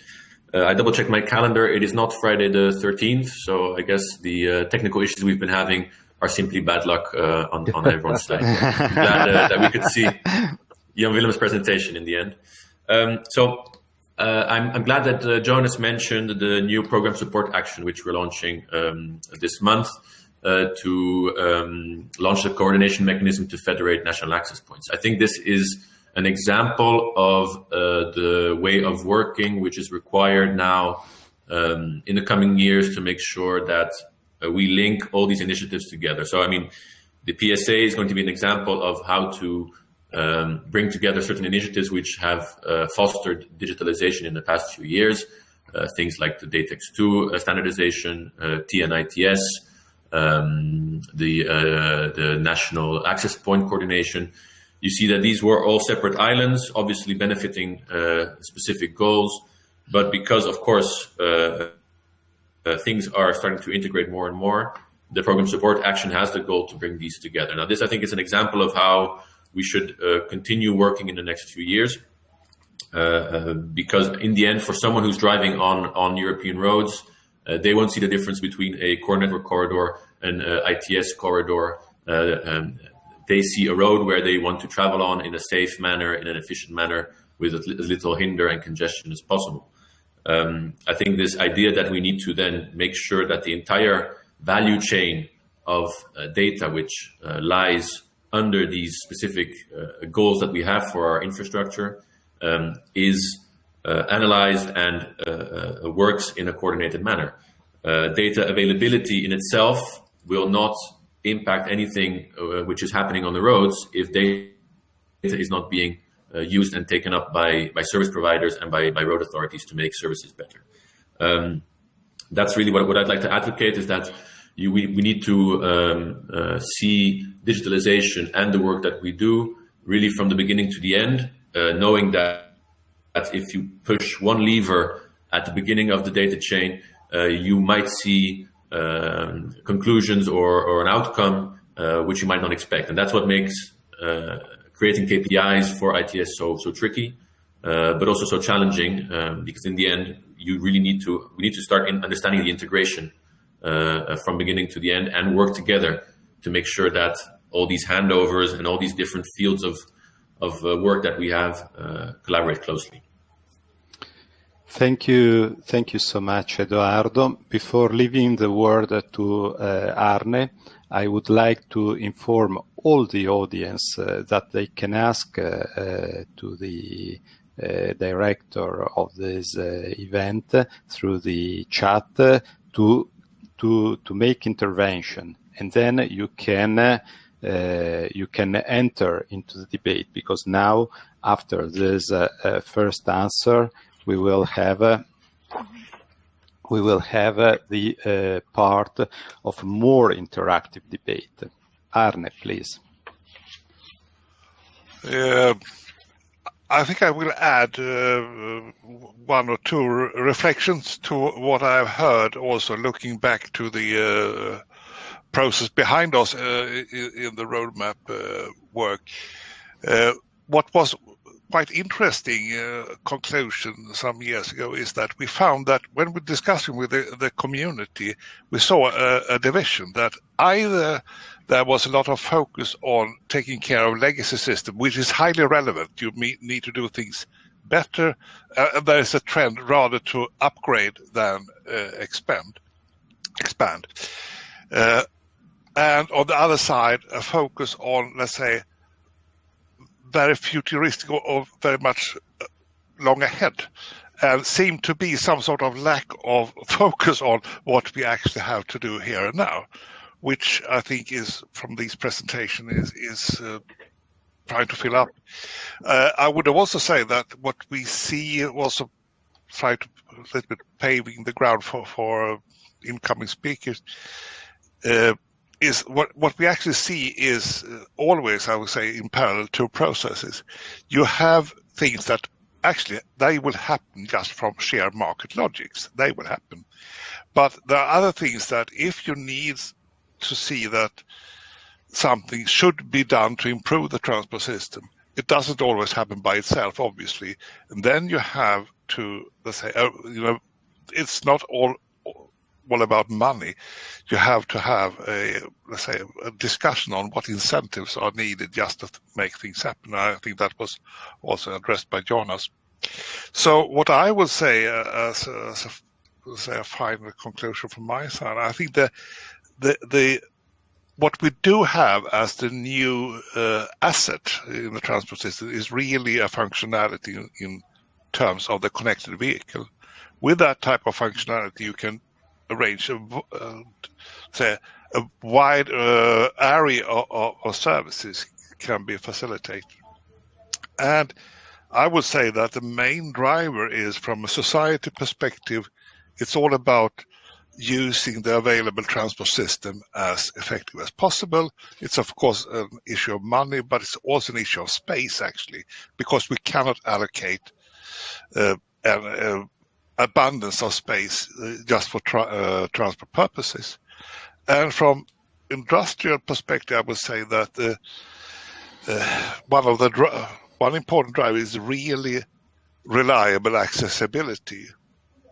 I double-checked my calendar. It is not Friday the 13th, so I guess the technical issues we've been having are simply bad luck on everyone's side. I'm glad that we could see Jan Willem's presentation in the end. I'm glad that Jonas mentioned the new program support action, which we're launching this month. To launch the coordination mechanism to federate national access points. I think this is an example of the way of working which is required now in the coming years to make sure that we link all these initiatives together. So, I mean, the PSA is going to be an example of how to bring together certain initiatives which have fostered digitalization in the past few years, things like the DATEX2 standardization, TNITS, the national access point coordination. You see that these were all separate islands, obviously benefiting specific goals, but because, of course, things are starting to integrate more and more, the program support action has the goal to bring these together. Now, this, I think, is an example of how we should continue working in the next few years, because in the end, for someone who's driving on European roads, they won't see the difference between a core network corridor and ITS corridor. They see a road where they want to travel on in a safe manner, in an efficient manner, with as little hinder and congestion as possible. I think this idea that we need to then make sure that the entire value chain of data which lies under these specific goals that we have for our infrastructure is analyzed and works in a coordinated manner. Data availability in itself will not impact anything which is happening on the roads if data is not being used and taken up by service providers and by road authorities to make services better. That's really what I'd like to advocate, is that we need to see digitalization and the work that we do really from the beginning to the end, knowing that if you push one lever at the beginning of the data chain, you might see conclusions or an outcome which you might not expect. And that's what makes creating KPIs for ITS so tricky, but also so challenging, because in the end, we need to start understanding the integration from beginning to the end and work together to make sure that all these handovers and all these different fields of work that we have collaborate closely. Thank you so much, Edoardo. Before leaving the word to Arne, I would like to inform all the audience that they can ask to the director of this event through the chat to make intervention, and then you can you can enter into the debate, because now, after this first answer, we will have the part of more interactive debate. Arne, please. I think I will add one or two reflections to what I've heard, also looking back to the process behind us in the roadmap work. What was quite interesting conclusion some years ago is that we found that when we're discussing with the community, we saw a division that either there was a lot of focus on taking care of legacy system, which is highly relevant. You need to do things better. There is a trend rather to upgrade than expand. And on the other side, a focus on, let's say, very futuristic or very much long ahead, and seemed to be some sort of lack of focus on what we actually have to do here and now, which I think is, from this presentation, is trying to fill up. I would also say that what we see, also try to a little bit paving the ground for incoming speakers, is what we actually see is always, I would say, in parallel two processes. You have things that actually, they will happen just from sheer market logics. They will happen. But there are other things that if you need to see that something should be done to improve the transport system, it doesn't always happen by itself, obviously. And then you have to, let's say, it's not all about money. You have to have a discussion on what incentives are needed just to make things happen. I think that was also addressed by Jonas. So what I would say as a final conclusion from my side, I think the what we do have as the new asset in the transport system is really a functionality in terms of the connected vehicle. With that type of functionality, you can arrange a wide area of services can be facilitated. And I would say that the main driver is, from a society perspective, it's all about using the available transport system as effective as possible. It's of course an issue of money, but it's also an issue of space, actually, because we cannot allocate an abundance of space just for transport purposes. And from industrial perspective, I would say that one important driver is really reliable accessibility,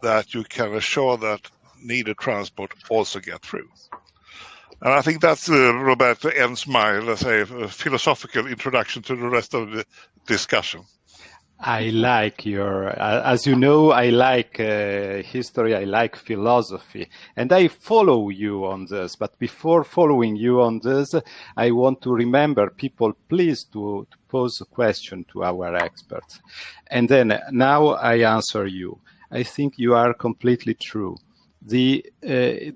that you can assure that needed transport also get through. And I think that's, Roberto, ends my, let's say, philosophical introduction to the rest of the discussion. I like as you know, I like history, I like philosophy, and I follow you on this. But before following you on this, I want to remember people, please, to pose a question to our experts. And then now I answer you. I think you are completely true. The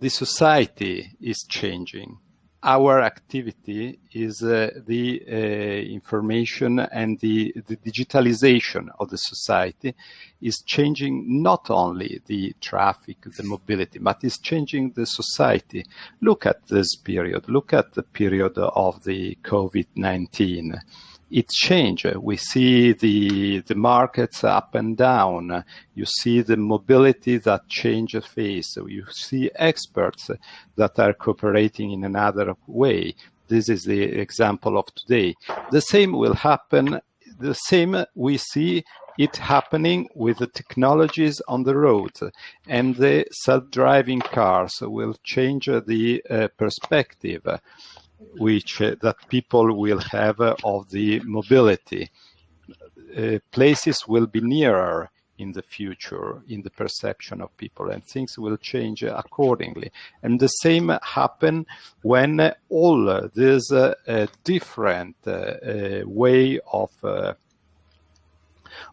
society is changing. Our activity is the information and the digitalization of the society is changing not only the traffic, the mobility, but is changing the society. Look at this period. Look at the period of the COVID-19. It changed. We see the markets up and down. You see the mobility that change face. You see experts that are cooperating in another way. This is the example of today. The same will happen. The same we see it happening with the technologies on the road, and the self-driving cars will change the perspective that people will have of the mobility. Places will be nearer in the future in the perception of people, and things will change accordingly. And the same happen when all this different way of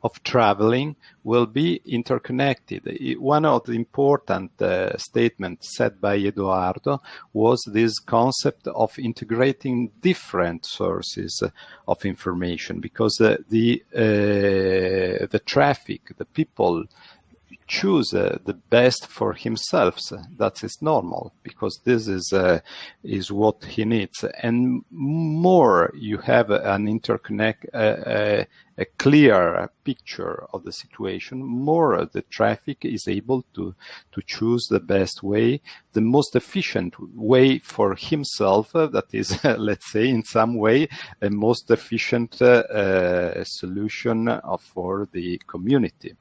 of traveling will be interconnected. One of the important statements said by Eduardo was this concept of integrating different sources of information, because the traffic, the people choose the best for himself. That is normal, because this is what he needs. And more you have an a clear picture of the situation, more the traffic is able to choose the best way, the most efficient way for himself. That is, let's say, in some way, a most efficient solution for the community.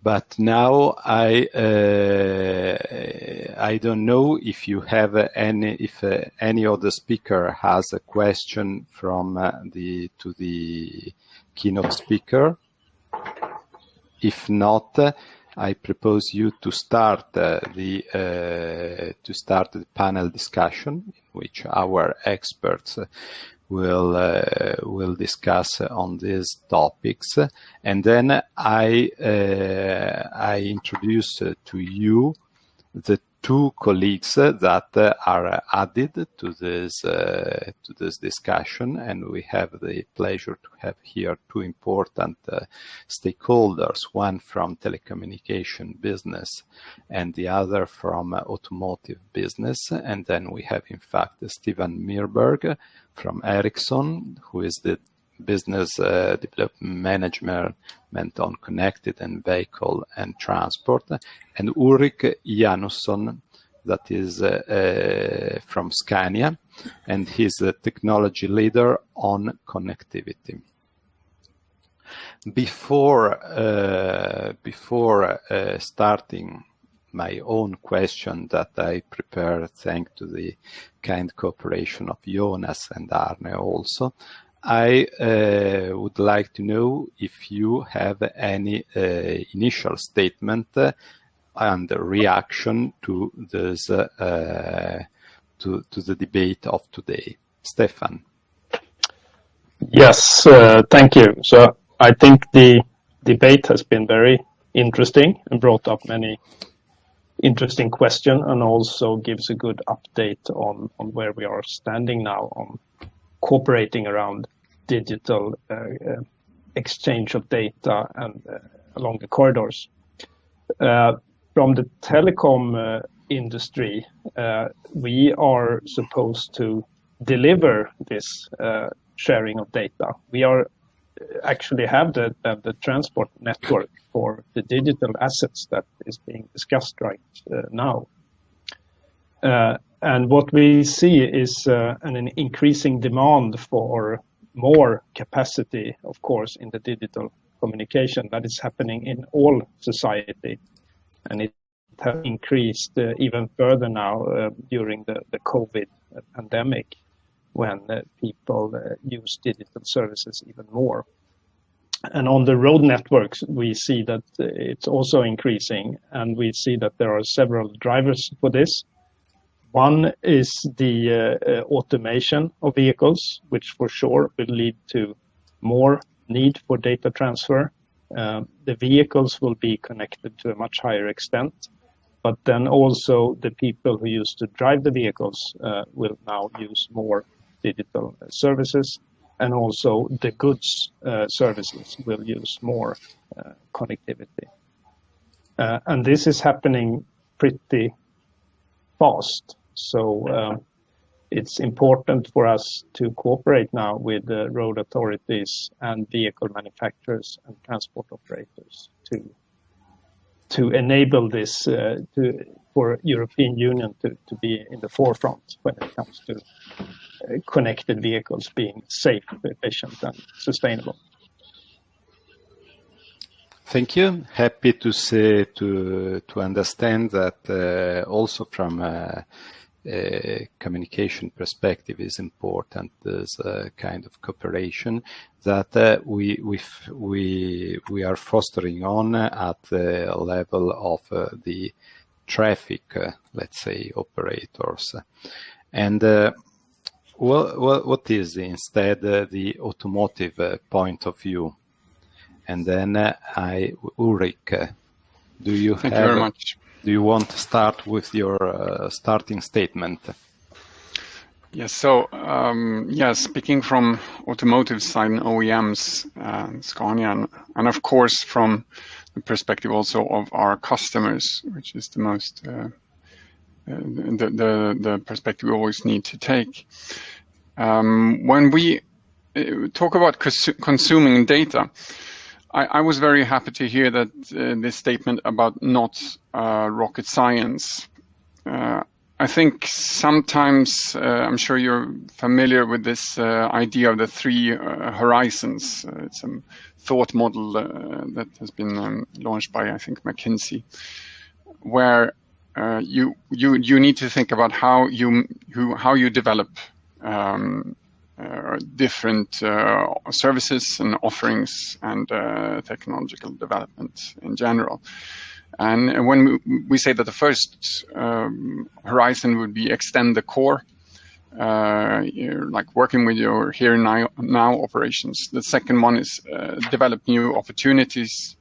But now I don't know if you have any other speaker has a question from to the keynote speaker. If not, I propose you to start the panel discussion, in which our experts will discuss on these topics, and then I introduce to you the two colleagues that are added to this discussion, and we have the pleasure to have here two important stakeholders, one from telecommunication business and the other from automotive business. And then we have, in fact, Stefan Myrberg from Ericsson, who is the business development management on connected and vehicle and transport, and Ulrik Janusson, that is from Scania, and he's a technology leader on connectivity. Before starting my own question that I prepared, thanks to the kind cooperation of Jonas and Arne also, I would like to know if you have any initial statement and reaction to this to the debate of today. Stefan. Yes, thank you. So I think the debate has been very interesting and brought up many interesting questions, and also gives a good update on where we are standing now on cooperating around digital exchange of data and along the corridors. From the telecom industry, we are supposed to deliver this sharing of data. We are actually have the transport network for the digital assets that is being discussed right now. And what we see is an increasing demand for more capacity, of course, in the digital communication that is happening in all society. And it has increased even further now during the COVID pandemic, when people use digital services even more. And on the road networks, we see that it's also increasing, and we see that there are several drivers for this. One is the automation of vehicles, which for sure will lead to more need for data transfer. The vehicles will be connected to a much higher extent, but then also the people who used to drive the vehicles will now use more digital services, and also the goods services will use more connectivity. And this is happening pretty fast. So it's important for us to cooperate now with the road authorities and vehicle manufacturers and transport operators to enable this for European Union to be in the forefront when it comes to connected vehicles being safe, efficient, and sustainable. Thank you. Happy to say to understand that also from a communication perspective is important. This kind of cooperation that we are fostering on at the level of the traffic, let's say, operators, and what is instead the automotive point of view? And then Ulrich, Thank you very much. Do you want to start with your starting statement? Yes, so speaking from automotive side and OEMs, Scania, and of course from the perspective also of our customers, which is the most the perspective we always need to take. When we talk about consuming data, I was very happy to hear that this statement about not rocket science. I think sometimes, I'm sure you're familiar with this idea of the three horizons. It's a thought model that has been launched by, I think, McKinsey, where you need to think about how you develop different services and offerings and technological development in general. And when we say that the first horizon would be extend the core, like working with your here and now operations. The second one is develop new opportunities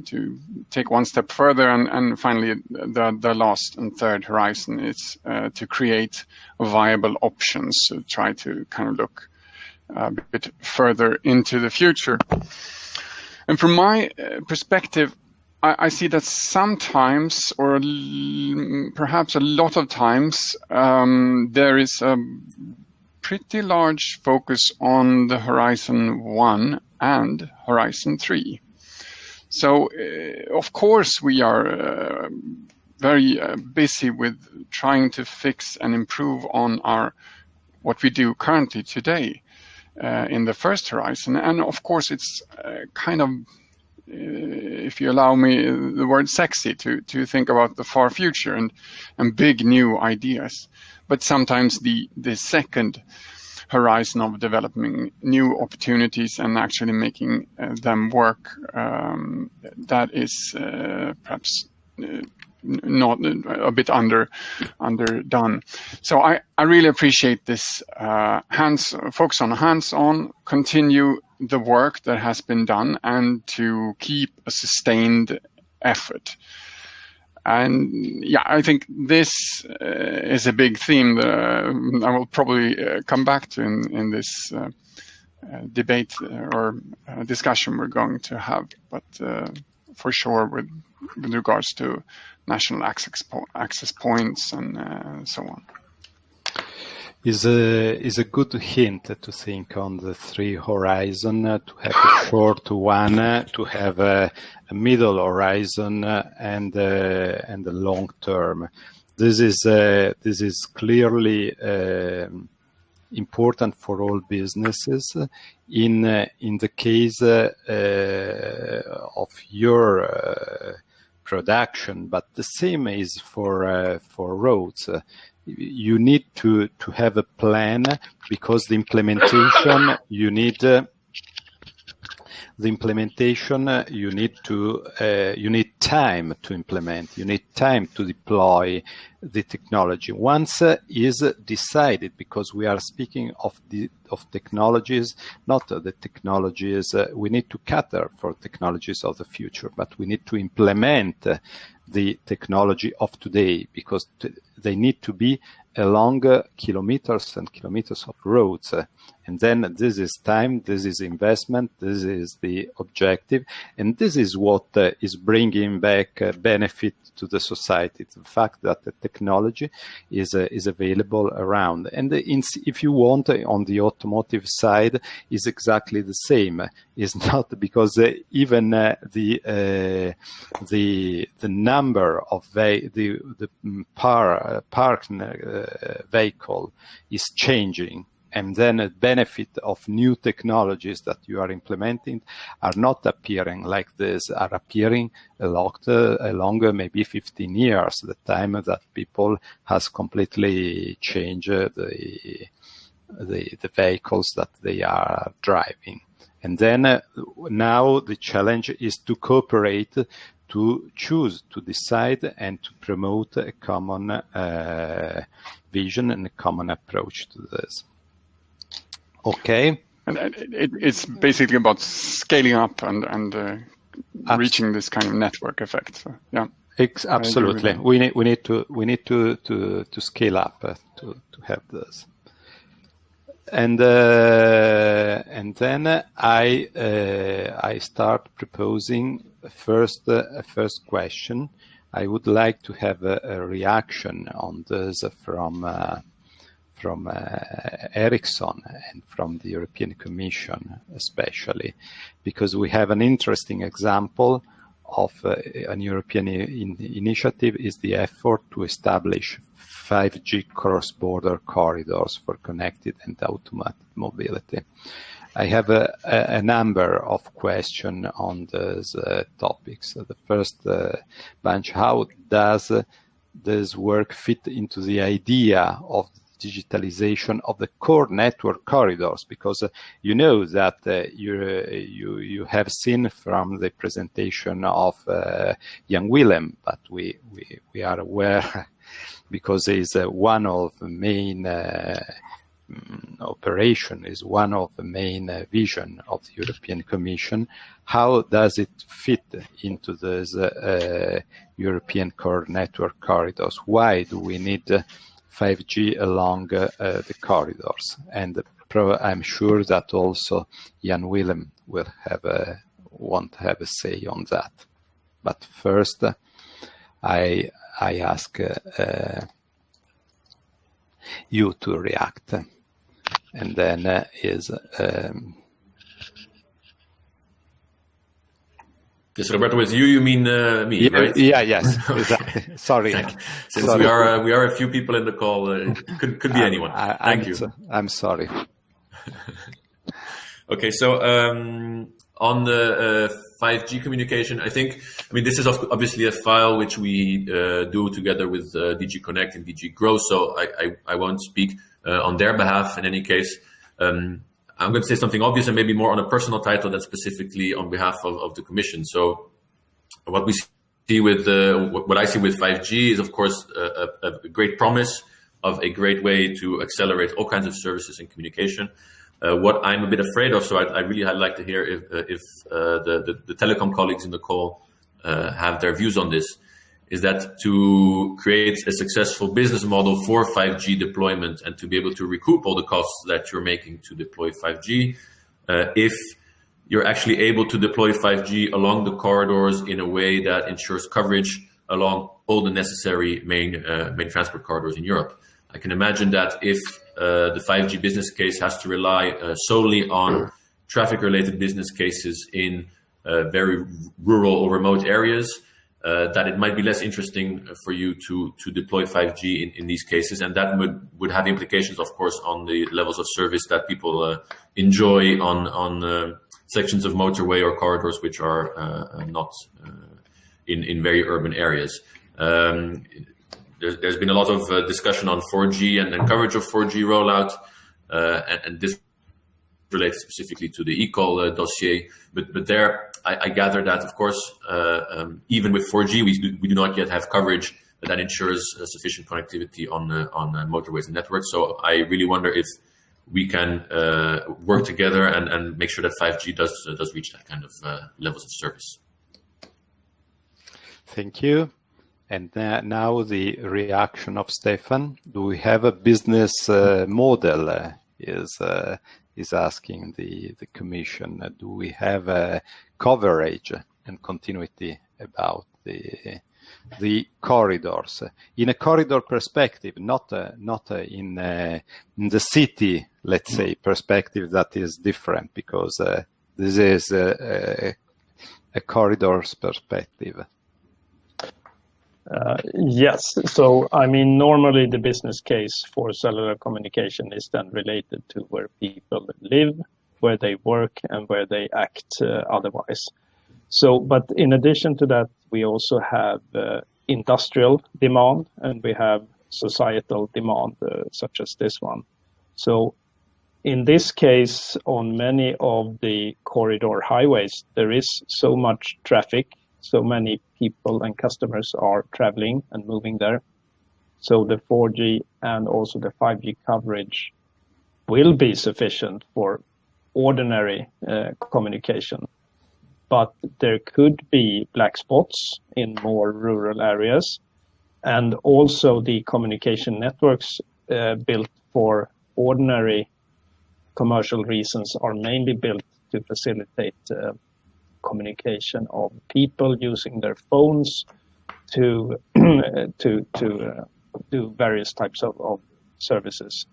to take one step further. And finally, the last and third horizon is to create viable options, to try to kind of look a bit further into the future. And from my perspective, I see that sometimes, or perhaps a lot of times, there is a pretty large focus on the Horizon 1 and Horizon 3. So, of course, we are very busy with trying to fix and improve on what we do currently today in the first horizon. And of course, it's kind of, if you allow me the word sexy, to think about the far future and big new ideas. But sometimes the second horizon of developing new opportunities and actually making them work, that is perhaps not a bit underdone. So I really appreciate this focus on hands-on, continue the work that has been done, and to keep a sustained effort. And yeah, I think this is a big theme that I will probably come back to in this debate or discussion we're going to have. But for sure, with regards to national access points and so on. Is a good hint to think on the three horizon, to have a short one, to have a middle horizon, and a long term. This is clearly important for all businesses. In the case of your production, but the same is for roads. You need to have a plan, because the implementation you need time to implement. You need time to deploy the technology. Once is decided, because we are speaking of technologies, not the technologies we need to cater for technologies of the future, but we need to implement the technology of today, because they need to be along kilometers and kilometers of roads. And then this is time, this is investment, this is the objective, and this is what is bringing back benefit to the society. The fact that the technology is available around. And if you want, on the automotive side, is exactly the same. It's not because even the number of the parked vehicle is changing. And then the benefit of new technologies that you are implementing are not appearing like this, are appearing along maybe 15 years, the time that people has completely changed the vehicles that they are driving. And then now the challenge is to cooperate to choose, to decide, and to promote a common vision and a common approach to this. Okay. And it's basically about scaling up and reaching this kind of network effect. So, yeah. Absolutely. We need to scale up to have this. And then I start proposing a first question. I would like to have a reaction on this from Ericsson and from the European Commission, especially because we have an interesting example of an European initiative is the effort to establish 5G cross-border corridors for connected and automated mobility. I have a number of questions on these topics. The first bunch, how does this work fit into the idea of digitalization of the core network corridors? Because you know that you have seen from the presentation of Jan Willem, but we are aware because it's one of the main operation, is one of the main vision of the European Commission. How does it fit into this European core network corridors? Why do we need 5G along the corridors? And I'm sure that also Jan Willem will want to have a say on that. But first, I ask you to react, and then Yes, Roberto, with you mean me, yeah, right? Yeah, yes, exactly. Sorry. Since sorry. we are a few people in the call, could be anyone. Thank you. I'm sorry. Okay, so on the 5G communication, I mean, this is obviously a file which we do together with DG Connect and DG Grow, so I won't speak on their behalf in any case. I'm going to say something obvious and maybe more on a personal title than specifically on behalf of the Commission. So what we see with what I see with 5G is, of course, a great promise of a great way to accelerate all kinds of services and communication. What I'm a bit afraid of, so I'd like to hear if the telecom colleagues in the call have their views on this, is that to create a successful business model for 5G deployment and to be able to recoup all the costs that you're making to deploy 5G, if you're actually able to deploy 5G along the corridors in a way that ensures coverage along all the necessary main transport corridors in Europe. I can imagine that if the 5G business case has to rely solely on traffic-related business cases in very rural or remote areas, that it might be less interesting for you to deploy 5G in these cases, and that would have implications, of course, on the levels of service that people enjoy on sections of motorway or corridors which are not in very urban areas. There's been a lot of discussion on 4G and coverage of 4G rollout, and this related specifically to the eCall dossier. But there, I gather that, of course, even with 4G, we do not yet have coverage that ensures sufficient connectivity on motorways and networks. So I really wonder if we can work together and make sure that 5G does reach that kind of levels of service. Thank you. And now the reaction of Stefan. Do we have a business model? Is asking the Commission. Do we have a coverage and continuity about the corridors in a corridor perspective, not in the city, let's say, perspective that is different, because this is a corridor's perspective. Yes. So, I mean, normally the business case for cellular communication is then related to where people live, where they work, and where they act otherwise. So, but in addition to that, we also have industrial demand, and we have societal demand, such as this one. So, in this case, on many of the corridor highways, there is so much traffic so many people and customers are traveling and moving there. So the 4G and also the 5G coverage will be sufficient for ordinary communication. But there could be black spots in more rural areas. And also the communication networks built for ordinary commercial reasons are mainly built to facilitate communication of people using their phones to do various types of services,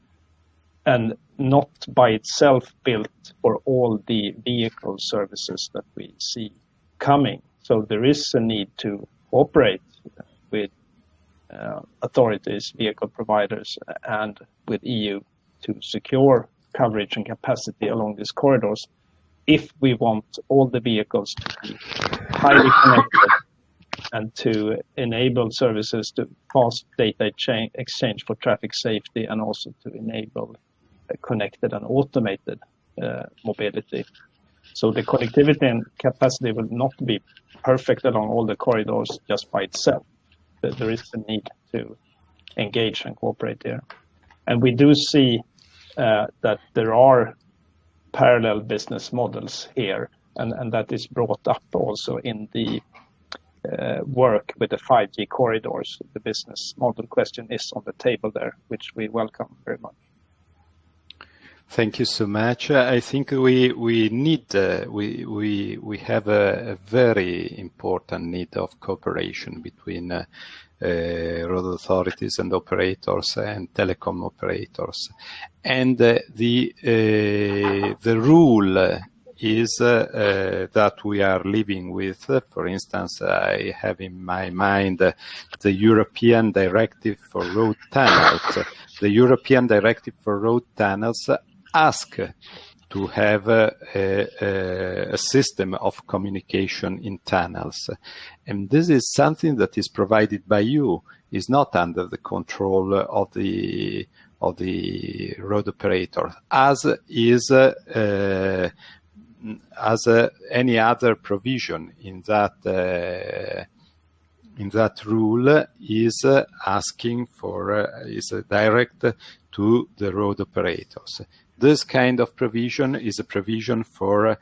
and not by itself built for all the vehicle services that we see coming. So there is a need to cooperate with authorities, vehicle providers, and with EU to secure coverage and capacity along these corridors if we want all the vehicles to be highly connected and to enable services to fast data exchange for traffic safety, and also to enable connected and automated mobility. So the connectivity and capacity will not be perfect along all the corridors just by itself. There is a need to engage and cooperate there. And we do see that there are parallel business models here, and that is brought up also in the work with the 5G corridors. The business model question is on the table there, which we welcome very much. Thank you so much. I think we need we have a very important need of cooperation between road authorities and operators and telecom operators, and the rule is that we are living with. For instance, I have in my mind the European Directive for Road Tunnels. The European Directive for Road Tunnels ask to have a system of communication in tunnels. And this is something that is provided by you, is not under the control of the road operator, as is any other provision in that rule is asking for is direct to the road operators. This kind of provision is a provision for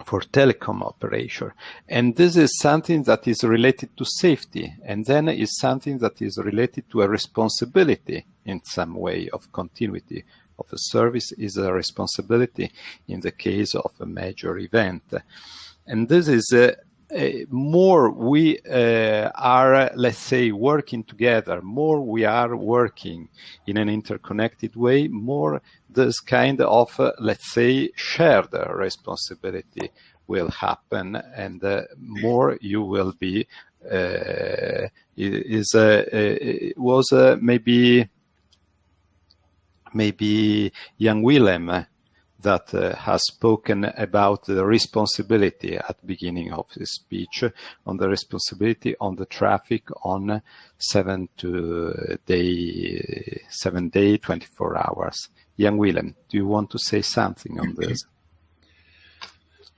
telecom operator, and this is something that is related to safety, and then is something that is related to a responsibility in some way of continuity of a service, is a responsibility in the case of a major event. And this is more we are, let's say, working together, more we are working in an interconnected way, more this kind of, let's say, shared responsibility will happen, and more you will be, maybe Jan Willem that has spoken about the responsibility at the beginning of his speech, on the responsibility on the traffic on 7 day, 24 hours. Jan Willem, do you want to say something on this?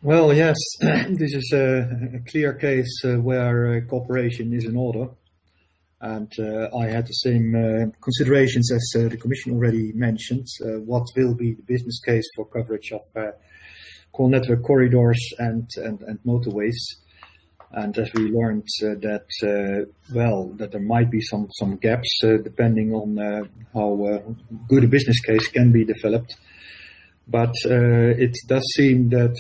Well, yes, this is a clear case where cooperation is in order. And I had the same considerations as the Commission already mentioned. What will be the business case for coverage of core network corridors and motorways? And as we learned that there might be some gaps depending on how good a business case can be developed. But it does seem that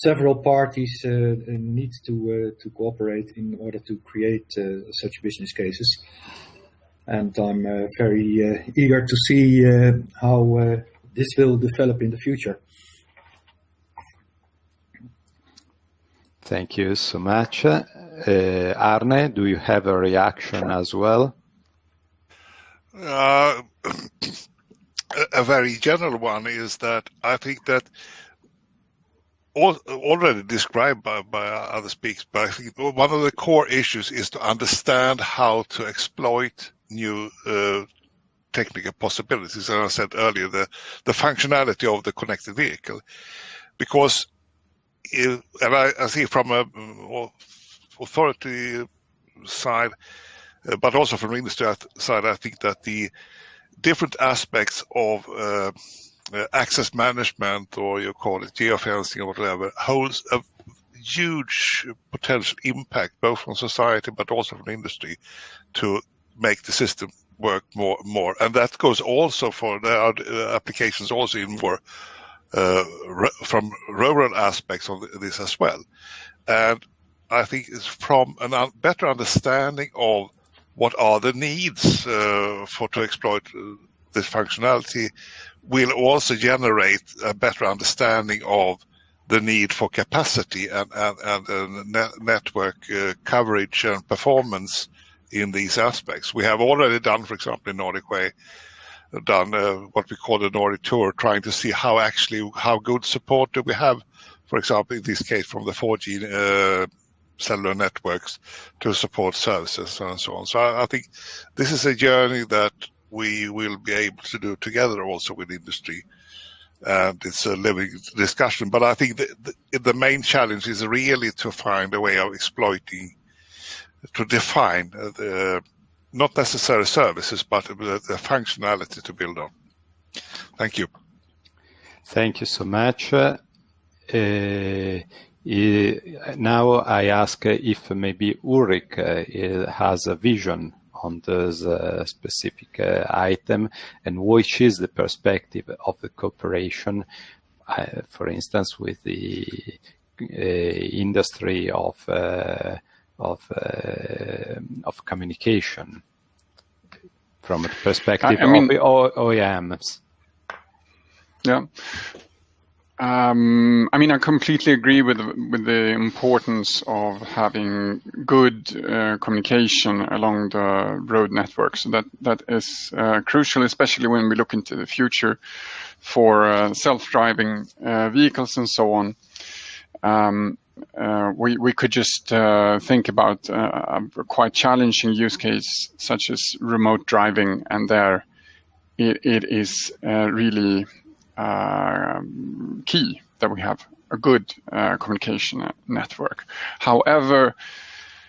several parties need to cooperate in order to create such business cases. And I'm very eager to see how this will develop in the future. Thank you so much. Arne, do you have a reaction as well? A very general one is that I think that already described by other speakers, but I think one of the core issues is to understand how to exploit new technical possibilities. As I said earlier, the functionality of the connected vehicle, because I see from a authority side, but also from the industry side, I think that the different aspects of access management, or you call it geofencing or whatever, holds a huge potential impact both on society but also from industry to make the system work more. And that goes also for the applications also in more from rural aspects of this as well. And I think it's from a better understanding of what are the needs to exploit this functionality will also generate a better understanding of the need for capacity and network coverage and performance in these aspects. We have already done, for example, in Nordic Way, what we call the Nordic Tour, trying to see how good support do we have, for example, in this case from the 4G cellular networks to support services and so on. So I think this is a journey that we will be able to do together also with industry. And it's a living discussion. But I think the main challenge is really to find a way of exploiting, to define not necessarily services, but the functionality to build on. Thank you. Thank you so much. Now I ask if maybe Ulrich has a vision on this specific item, and which is the perspective of the cooperation, for instance, with the industry of communication from the perspective of OEMs. Yeah. I completely agree with the importance of having good communication along the road network. So that is crucial, especially when we look into the future for self-driving vehicles and so on. We could just think about a quite challenging use case such as remote driving, and there it is really key that we have a good communication network. However,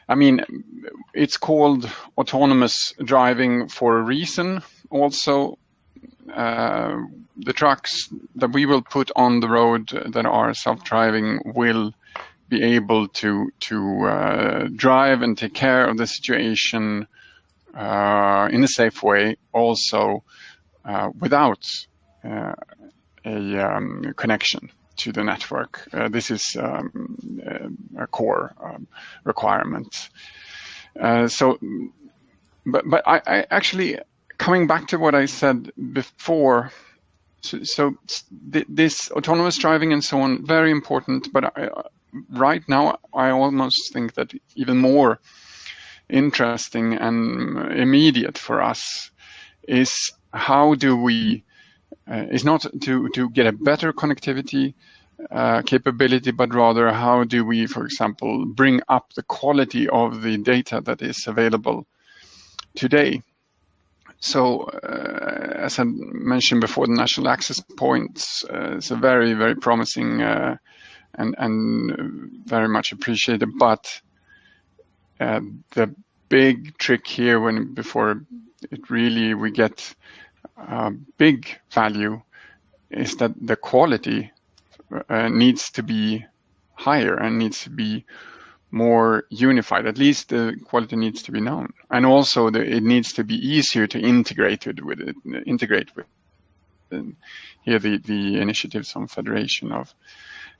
it's called autonomous driving for a reason. Also, the trucks that we will put on the road that are self-driving will be able to drive and take care of the situation in a safe way, also without a connection to the network. This is a core requirement. But I actually, coming back to what I said before, so this autonomous driving and so on, very important, but right now I almost think that even more interesting and immediate for us is how do we is not to get a better connectivity capability, but rather how do we, for example, bring up the quality of the data that is available today. So as I mentioned before, the national access points is a very, very promising and very much appreciated. But the big trick here, before it really we get big value, is that the quality needs to be higher and needs to be more unified. At least the quality needs to be known, and also it needs to be easier to integrate with it. Here, the initiatives on federation of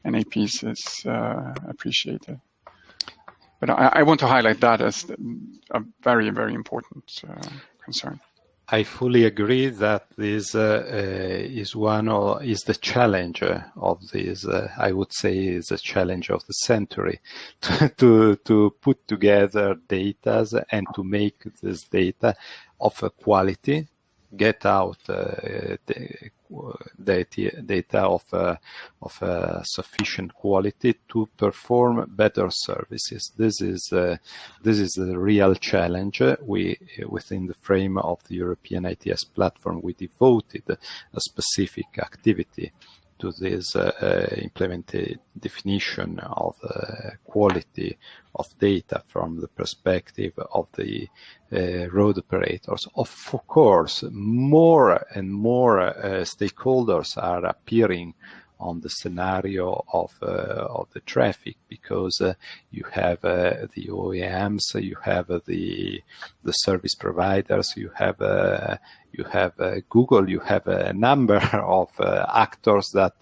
NAPs is appreciated. But I want to highlight that as a very, very important concern. I fully agree that this is the challenge of this. I would say is the challenge of the century to put together data and to make this data of a quality, get out data of sufficient quality to perform better services. This is the real challenge. We, within the frame of the European ITS platform, we devoted a specific activity to this implemented definition of quality of data from the perspective of the road operators. Of course, more and more stakeholders are appearing on the scenario of the traffic, because you have the OEMs, you have the service providers, you have Google, you have a number of actors that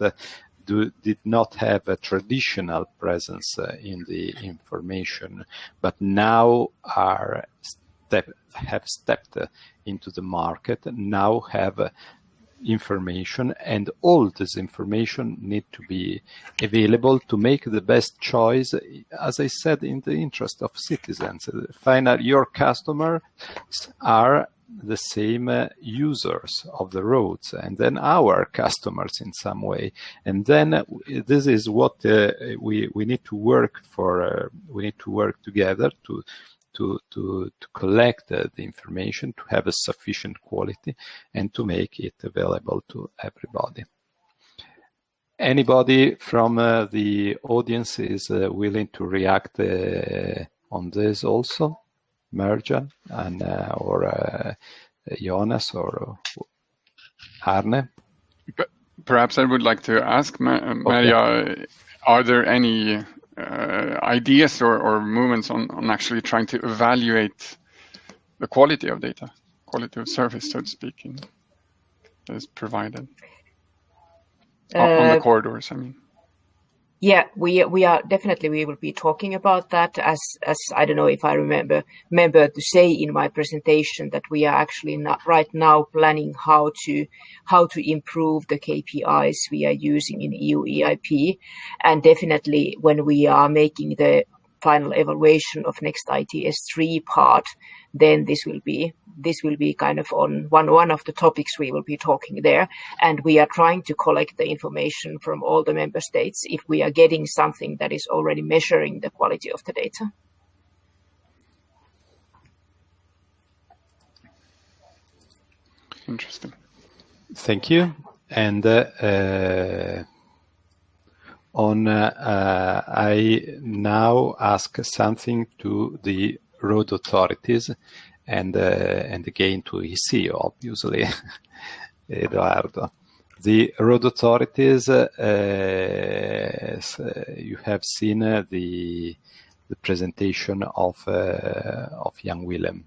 did not have a traditional presence in the information, but now have stepped into the market, now have information, and all this information need to be available to make the best choice, as I said, in the interest of citizens. Finally, your customers are the same users of the roads, and then our customers in some way. And then this is what we need to work for. We need to work together to collect the information, to have a sufficient quality, and to make it available to everybody. Anybody from the audience is willing to react on this also? Merjan and or Jonas or Arne? Perhaps I would like to ask Maria, are there any ideas or movements on actually trying to evaluate the quality of data, quality of service, so to speak, that is provided on the corridors, I mean? Yeah, we are definitely, we will be talking about that, as I don't know if I remember to say in my presentation that we are actually not right now planning how to improve the KPIs we are using in EUEIP, and definitely when we are making the final evaluation of next ITS3 part, then this will be kind of on one of the topics we will be talking there. And we are trying to collect the information from all the member states if we are getting something that is already measuring the quality of the data. Interesting. Thank you. And I now ask something to the road authorities and again to EC, obviously, Eduardo. The road authorities, you have seen the presentation of Jan Willem.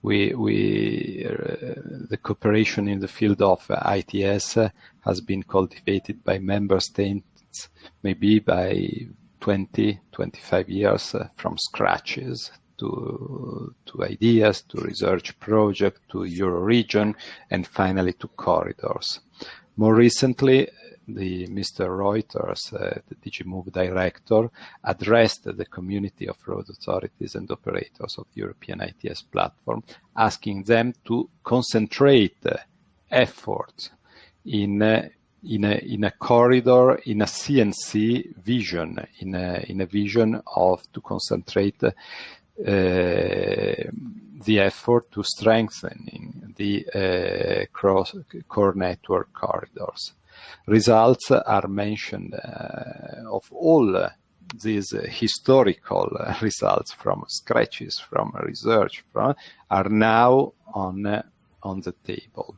The cooperation in the field of ITS has been cultivated by member states maybe by 20-25 years from scratches to ideas, to research project, to Euroregion, and finally to corridors. More recently, Mr. Reuters, the DigiMove director, addressed the community of road authorities and operators of the European ITS platform, asking them to concentrate efforts in a corridor, in a CNC vision, in a vision of to concentrate the effort to strengthening the core network corridors. Results are mentioned of all these historical results from scratches, from research, are now on the table.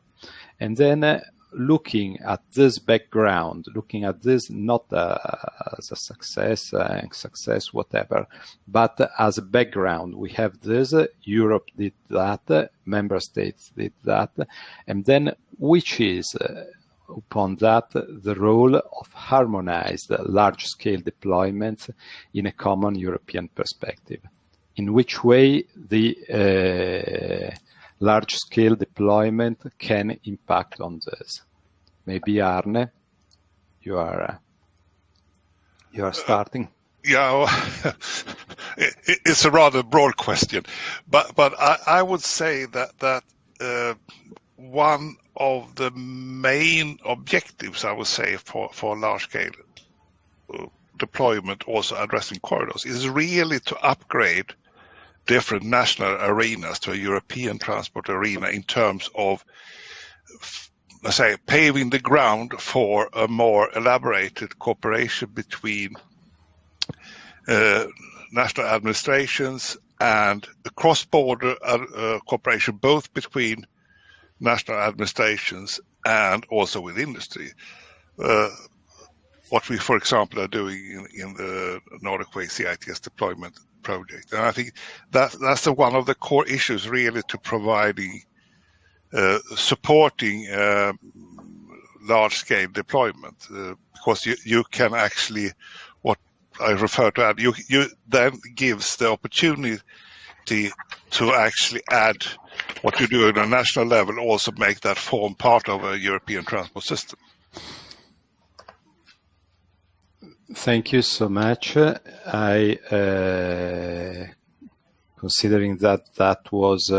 And then looking at this background, looking at this not as a success, whatever, but as a background, we have this, Europe did that, member states did that, and then which is upon that the role of harmonized large-scale deployments in a common European perspective. In which way the large-scale deployment can impact on this? Maybe Arne, you are starting. Yeah, it's a rather broad question, but I would say that one of the main objectives, I would say, for large-scale deployment, also addressing corridors, is really to upgrade different national arenas to a European transport arena in terms of let's say, paving the ground for a more elaborated cooperation between national administrations and a cross-border cooperation both between national administrations and also with industry. What we, for example, are doing in the Nordic Way CITS deployment project. And I think that's one of the core issues really to providing, supporting large-scale deployment, because you can actually, what I refer to, you then gives the opportunity to actually add what you do at a national level, also make that form part of a European transport system. Thank you so much. I, considering that was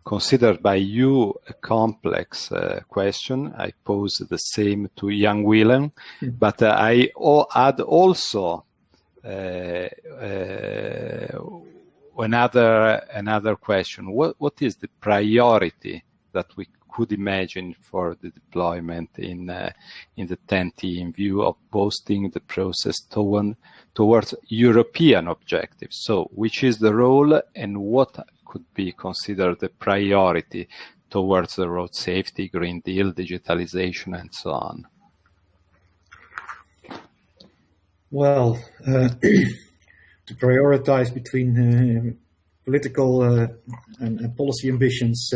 considered by you a complex question, I pose the same to Jan Willem, but I add also another question. What is the priority that we could imagine for the deployment in the TEN-T in view of boosting the process towards European objectives? So which is the role and what could be considered the priority towards the road safety, Green Deal, digitalization, and so on? Well, to prioritize between political and policy ambitions,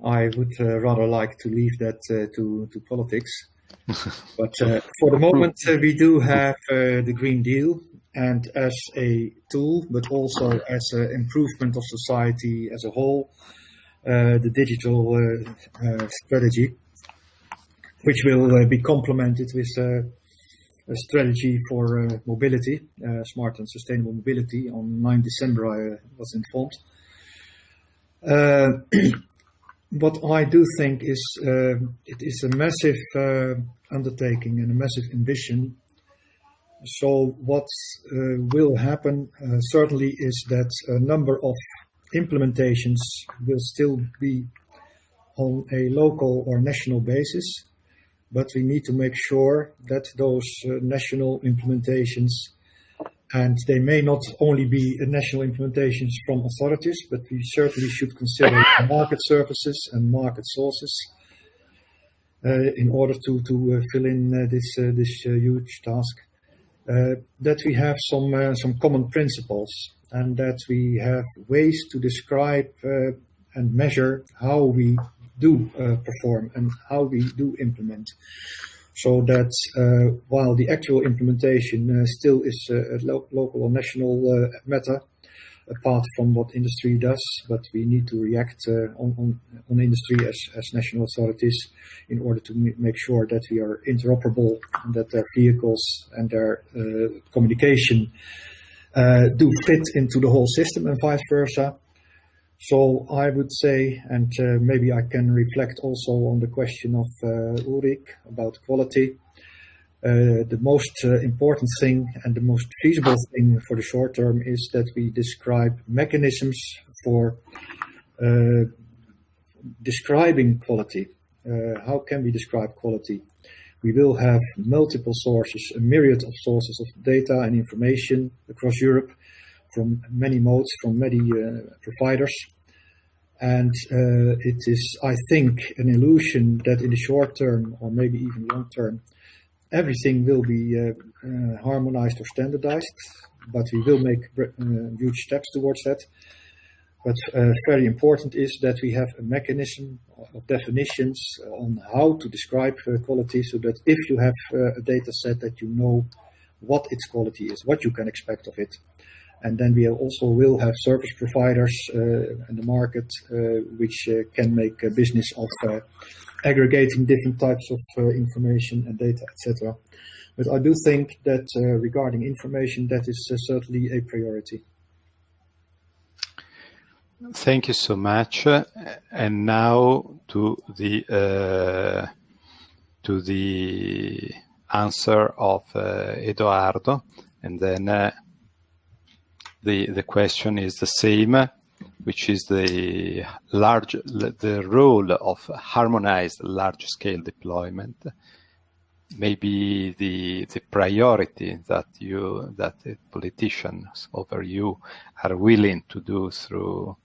I would rather like to leave that to politics. But for the moment, we do have the Green Deal, and as a tool, but also as an improvement of society as a whole, the digital strategy, which will be complemented with a strategy for mobility, smart and sustainable mobility. On 9 December, I was informed. What I do think is it is a massive undertaking and a massive ambition. So what will happen certainly is that a number of implementations will still be on a local or national basis, but we need to make sure that those national implementations, and they may not only be national implementations from authorities, but we certainly should consider market services and market sources in order to fill in this huge task. That we have some common principles, and that we have ways to describe and measure how we do perform and how we do implement. So that while the actual implementation still is a local or national matter, apart from what industry does, but we need to react on industry as national authorities in order to make sure that we are interoperable and that their vehicles and their communication do fit into the whole system and vice versa. So I would say, and maybe I can reflect also on the question of Ulrich about quality. The most important thing and the most feasible thing for the short term is that we describe mechanisms for describing quality. How can we describe quality? We will have multiple sources, a myriad of sources of data and information across Europe from many modes, from many providers. And it is, I think, an illusion that in the short term, or maybe even long term, everything will be harmonized or standardized, but we will make huge steps towards that. But very important is that we have a mechanism of definitions on how to describe quality, so that if you have a data set, that you know what its quality is, what you can expect of it. And then we also will have service providers in the market which can make a business of aggregating different types of information and data, etc. But I do think that regarding information, that is certainly a priority. Thank you so much. And now to the answer of Edoardo, and then the question is the same, which is the role of harmonized large-scale deployment, maybe the priority that the politicians over you are willing to do through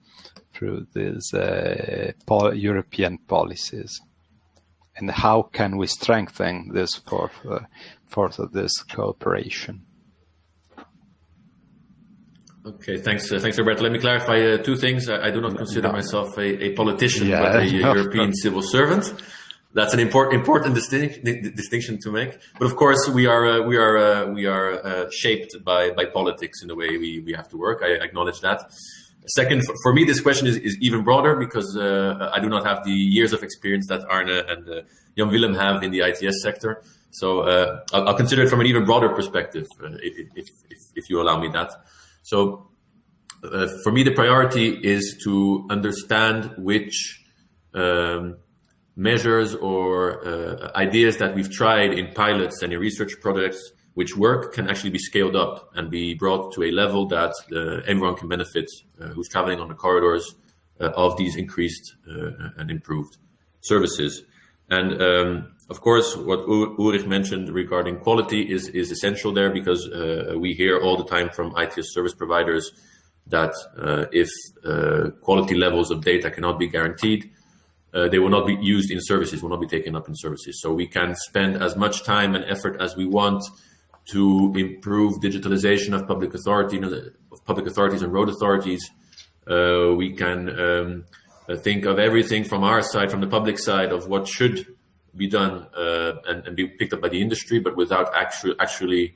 these European policies, and how can we strengthen this for this cooperation? Okay, thanks, Roberto. Let me clarify two things. I do not consider myself a politician, but a European civil servant. That's an important distinction to make. But of course, we are shaped by politics in the way we have to work. I acknowledge that. Second, for me, this question is even broader because I do not have the years of experience that Arne and Jan Willem have in the ITS sector. So I'll consider it from an even broader perspective, if you allow me that. So for me, the priority is to understand which measures or ideas that we've tried in pilots and in research projects which work can actually be scaled up and be brought to a level that everyone can benefit who's traveling on the corridors of these increased and improved services. And of course, what Ulrich mentioned regarding quality is essential there, because we hear all the time from ITS service providers that if quality levels of data cannot be guaranteed, they will not be used in services, will not be taken up in services. So we can spend as much time and effort as we want to improve digitalization of public authorities and road authorities. We can think of everything from our side, from the public side, of what should be done and be picked up by the industry, but without actually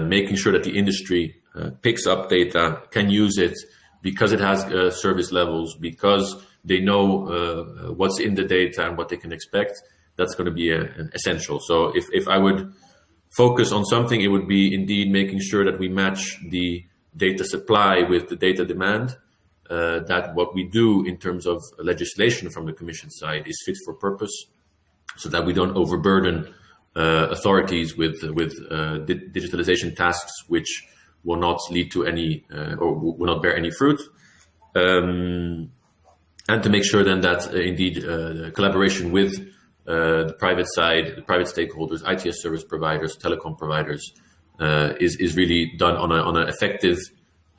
making sure that the industry picks up data, can use it because it has service levels, because they know what's in the data and what they can expect. That's going to be essential. So if I would focus on something, it would be indeed making sure that we match the data supply with the data demand, that what we do in terms of legislation from the Commission side is fit for purpose, so that we don't overburden authorities with digitalization tasks which will not lead to any or will not bear any fruit. And to make sure then that indeed collaboration with the private side, the private stakeholders, ITS service providers, telecom providers, is really done on an effective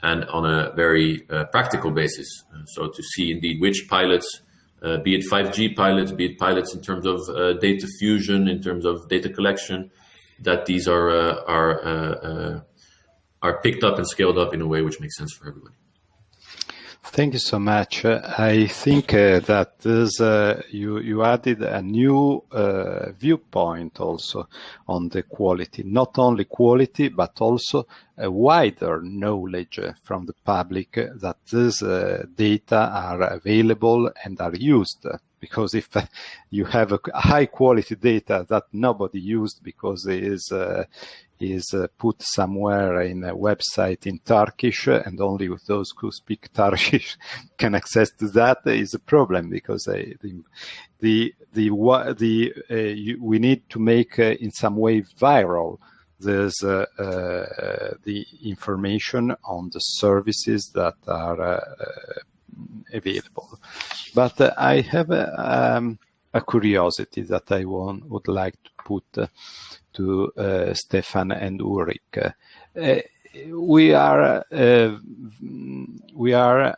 and on a very practical basis. So to see indeed which pilots, be it 5G pilots, be it pilots in terms of data fusion, in terms of data collection, that these are picked up and scaled up in a way which makes sense for everybody. Thank you so much. I think that this, you added a new viewpoint also on the quality, not only quality, but also a wider knowledge from the public that these data are available and are used. Because if you have a high quality data that nobody used because it is put somewhere in a website in Turkish, and only with those who speak Turkish can access to that, is a problem, because we need to make in some way viral this the information on the services that are available. But I have a curiosity that I would like to put to Stefan and Ulrich. We are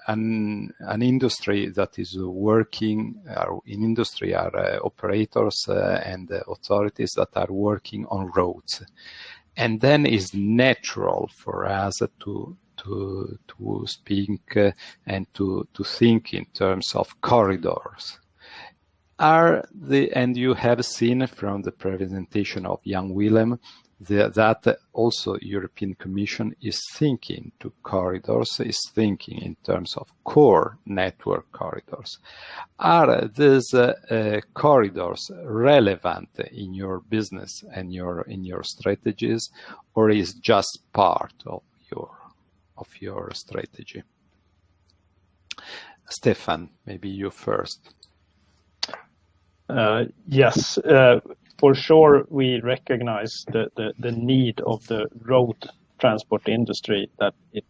an industry that is working. In industry are operators and authorities that are working on roads, and then it's natural for us to speak and to think in terms of corridors. And you have seen from the presentation of Jan Willem that also European Commission is thinking to corridors, is thinking in terms of core network corridors. Are these corridors relevant in your business and in your strategies, or is just part of your strategy? Stefan, maybe you first. Yes, for sure we recognize the need of the road transport industry, that it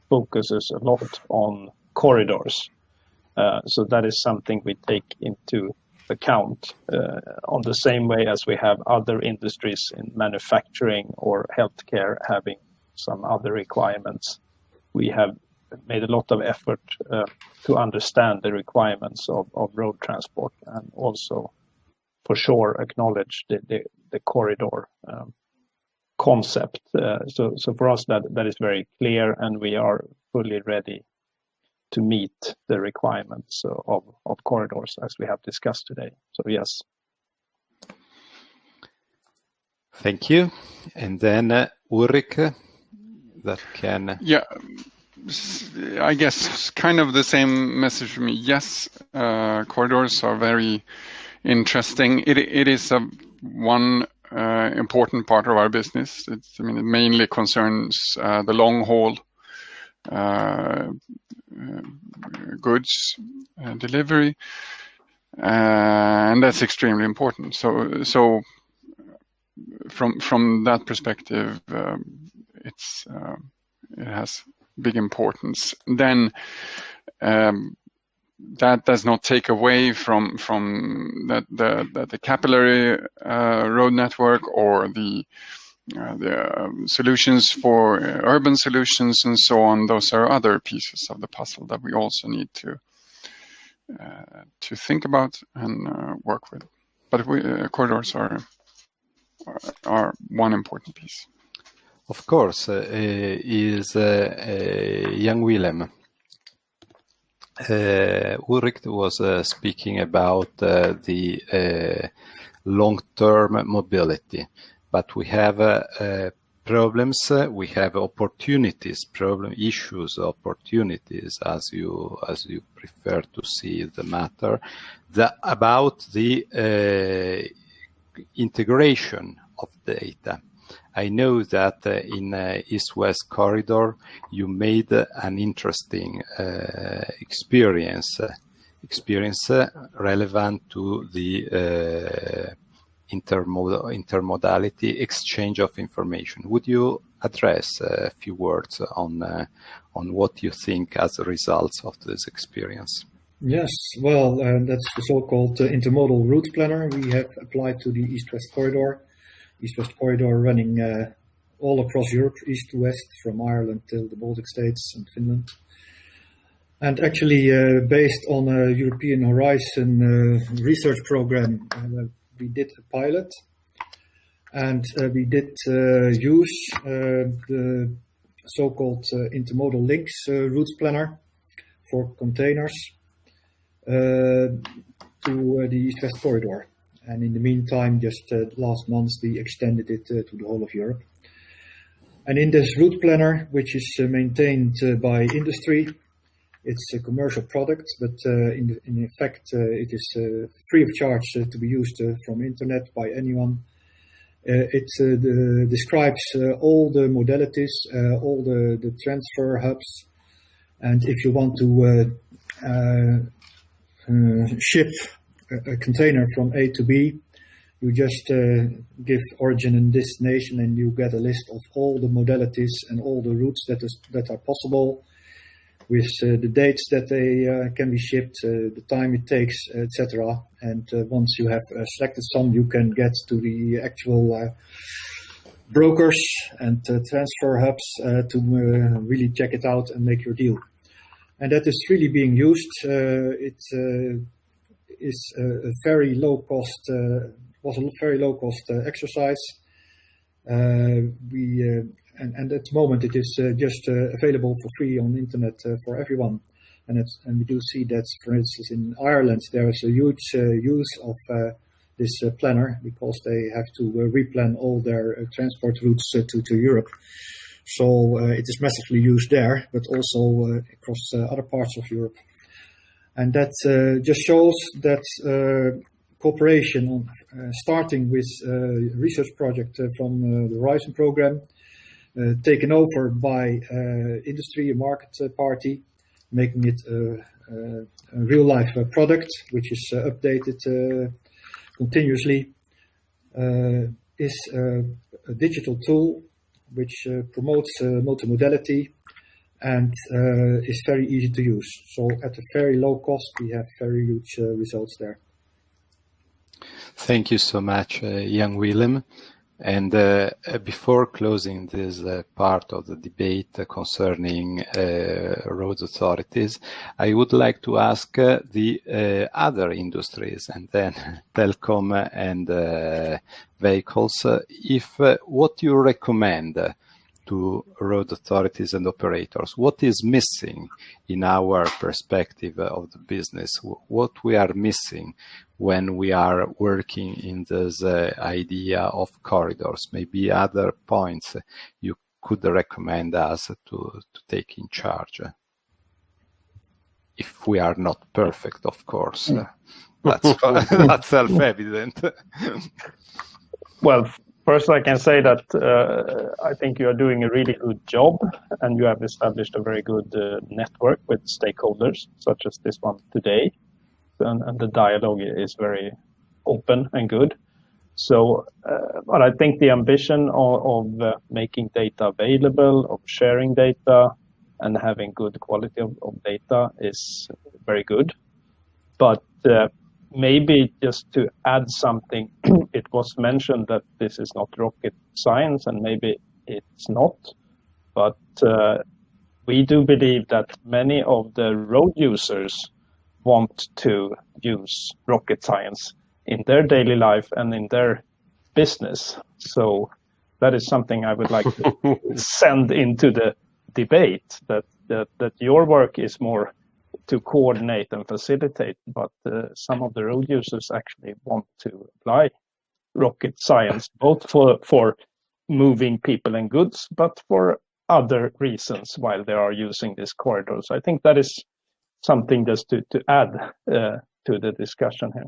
focuses a lot on corridors. So that is something we take into account on the same way as we have other industries in manufacturing or healthcare having some other requirements. We have made a lot of effort to understand the requirements of road transport, and also for sure acknowledge the corridor concept. So for us that is very clear, and we are fully ready to meet the requirements of corridors as we have discussed today. So yes. Thank you. And then Ulrich, that can... Yeah, I guess kind of the same message for me. Yes, corridors are very interesting. It is one important part of our business. It mainly concerns the long haul goods delivery, and that's extremely important. So from that perspective, it has big importance. Then that does not take away from the capillary road network or the solutions for urban solutions and so on. Those are other pieces of the puzzle that we also need to think about and work with. But corridors are one important piece. Of course, is Jan Willem. Ulrich was speaking about the long-term mobility, but we have problems, we have opportunities, issues, opportunities, as you prefer to see the matter, about the integration of data. I know that in East-West Corridor, you made an interesting experience relevant to the intermodality exchange of information. Would you address a few words on what you think as a result of this experience? Yes, well, that's the so-called intermodal route planner we have applied to the East-West Corridor. East-West Corridor running all across Europe, east to west, from Ireland till the Baltic States and Finland. And actually, based on a European Horizon research program, we did a pilot, and we did use the so-called intermodal links route planner for containers to the East-West Corridor. And in the meantime, just last month, we extended it to the whole of Europe. And in this route planner, which is maintained by industry, it's a commercial product, but in effect, it is free of charge to be used from internet by anyone. It describes all the modalities, all the transfer hubs. And if you want to ship a container from A to B, you just give origin and destination, and you get a list of all the modalities and all the routes that are possible, with the dates that they can be shipped, the time it takes, etc. And once you have selected some, you can get to the actual brokers and transfer hubs to really check it out and make your deal. And that is really being used. It is a very low cost. Was a very low cost exercise. And at the moment it is just available for free on the internet for everyone. And we do see that, for instance, in Ireland there is a huge use of this planner, because they have to replan all their transport routes to Europe. So it is massively used there, but also across other parts of Europe. And that just shows that cooperation, starting with a research project from the Horizon program, taken over by industry, a market party, making it a real-life product, which is updated continuously, is a digital tool which promotes multimodality and is very easy to use. So at a very low cost, we have very huge results there. Thank you so much, Jan Willem. And before closing this part of the debate concerning road authorities, I would like to ask the other industries and then telecom and vehicles if what you recommend to road authorities and operators. What is missing in our perspective of the business? What we are missing when we are working in this idea of corridors? Maybe other points you could recommend us to take in charge. If we are not perfect, of course. That's self-evident. Well, first, I can say that I think you are doing a really good job, and you have established a very good network with stakeholders, such as this one today, and the dialogue is very open and good. So, but I think the ambition of making data available, of sharing data, and having good quality of data is very good. But maybe just to add something, it was mentioned that this is not rocket science, and maybe it's not. But we do believe that many of the road users want to use rocket science in their daily life and in their business. So that is something I would like to send into the debate, that your work is more to coordinate and facilitate, but some of the road users actually want to apply rocket science, both for moving people and goods, but for other reasons while they are using these corridors. I think that is something just to add to the discussion here.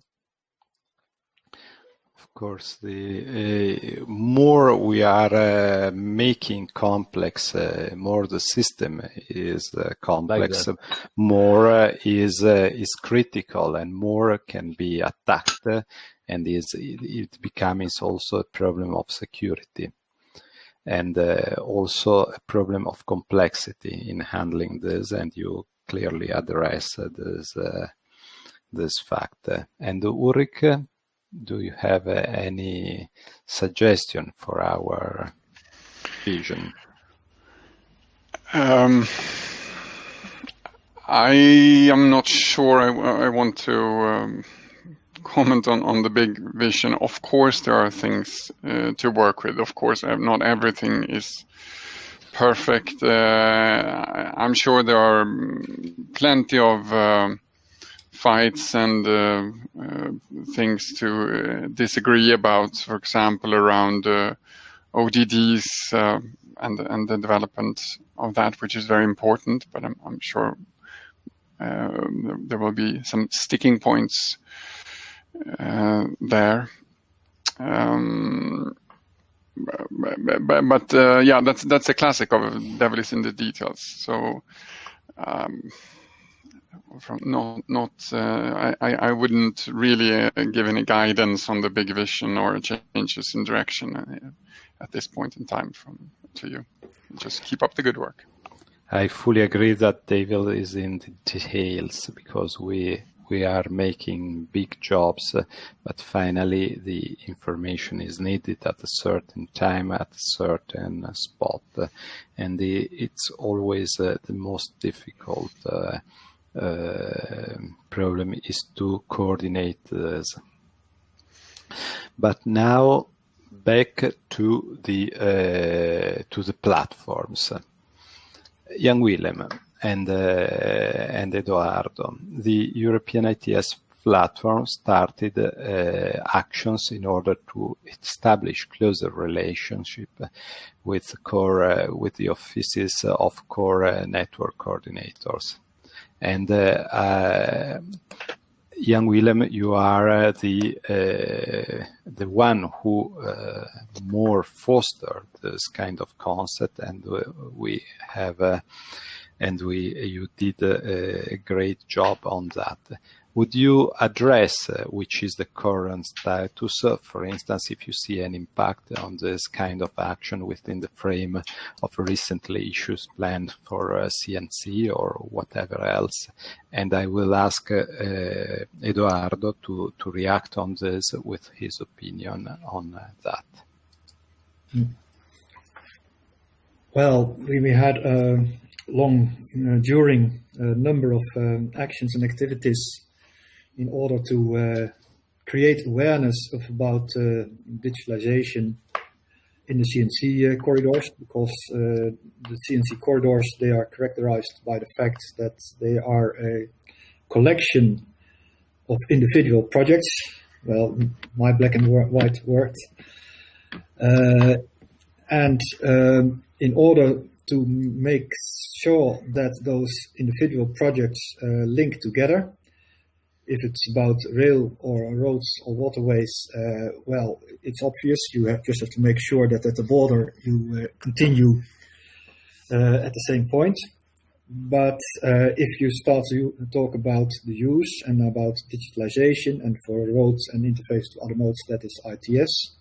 Of course, the more we are making complex, more the system is complex, like more is critical, and more can be attacked, and it becomes also a problem of security, and also a problem of complexity in handling this. And you clearly address this fact. And Ulrich, do you have any suggestion for our vision? I am not sure I want to comment on the big vision. Of course, there are things to work with. Of course, not everything is perfect. I'm sure there are plenty of fights and things to disagree about, for example, around ODDs and the development of that, which is very important. But I'm sure there will be some sticking points there. But yeah, that's a classic of devil is in the details. So. I wouldn't really give any guidance on the big vision or changes in direction at this point in time to you. Just keep up the good work. I fully agree that devil is in the details, because we are making big jobs, but finally the information is needed at a certain time, at a certain spot, and it's always the most difficult problem is to coordinate this. But now back to the platforms. Jan Willem and Edoardo, the European ITS platform started actions in order to establish closer relationship with the offices of core network coordinators. And Jan Willem, you are the one who more fostered this kind of concept, and you did a great job on that. Would you address which is the current status? For instance, if you see an impact on this kind of action within the frame of recently issues planned for CNC or whatever else? And I will ask Edoardo to react on this with his opinion on that. Well, we had a long, during number of actions and activities in order to create awareness about digitalization in the CNC corridors, because the CNC corridors, they are characterized by the fact that they are a collection of individual projects. Well, my black and white word. And in order to make sure that those individual projects link together, if it's about rail or roads or waterways, well, it's obvious. You just have to make sure that at the border you continue at the same point. But if you start to talk about the use and about digitalization, and for roads and interface to other modes, that is ITS,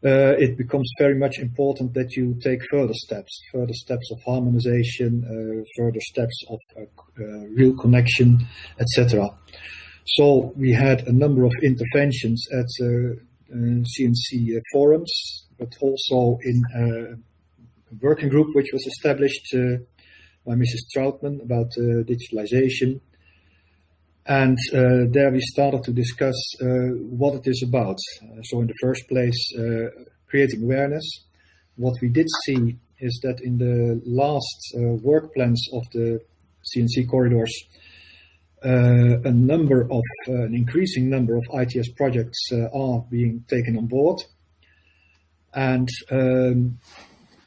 it becomes very much important that you take further steps of harmonization, further steps of real connection, etc. So we had a number of interventions at CNC forums, but also in a working group which was established by Mrs. Troutman about digitalization. And there we started to discuss what it is about. So in the first place, creating awareness. What we did see is that in the last work plans of the CNC corridors, an increasing number of ITS projects are being taken on board. And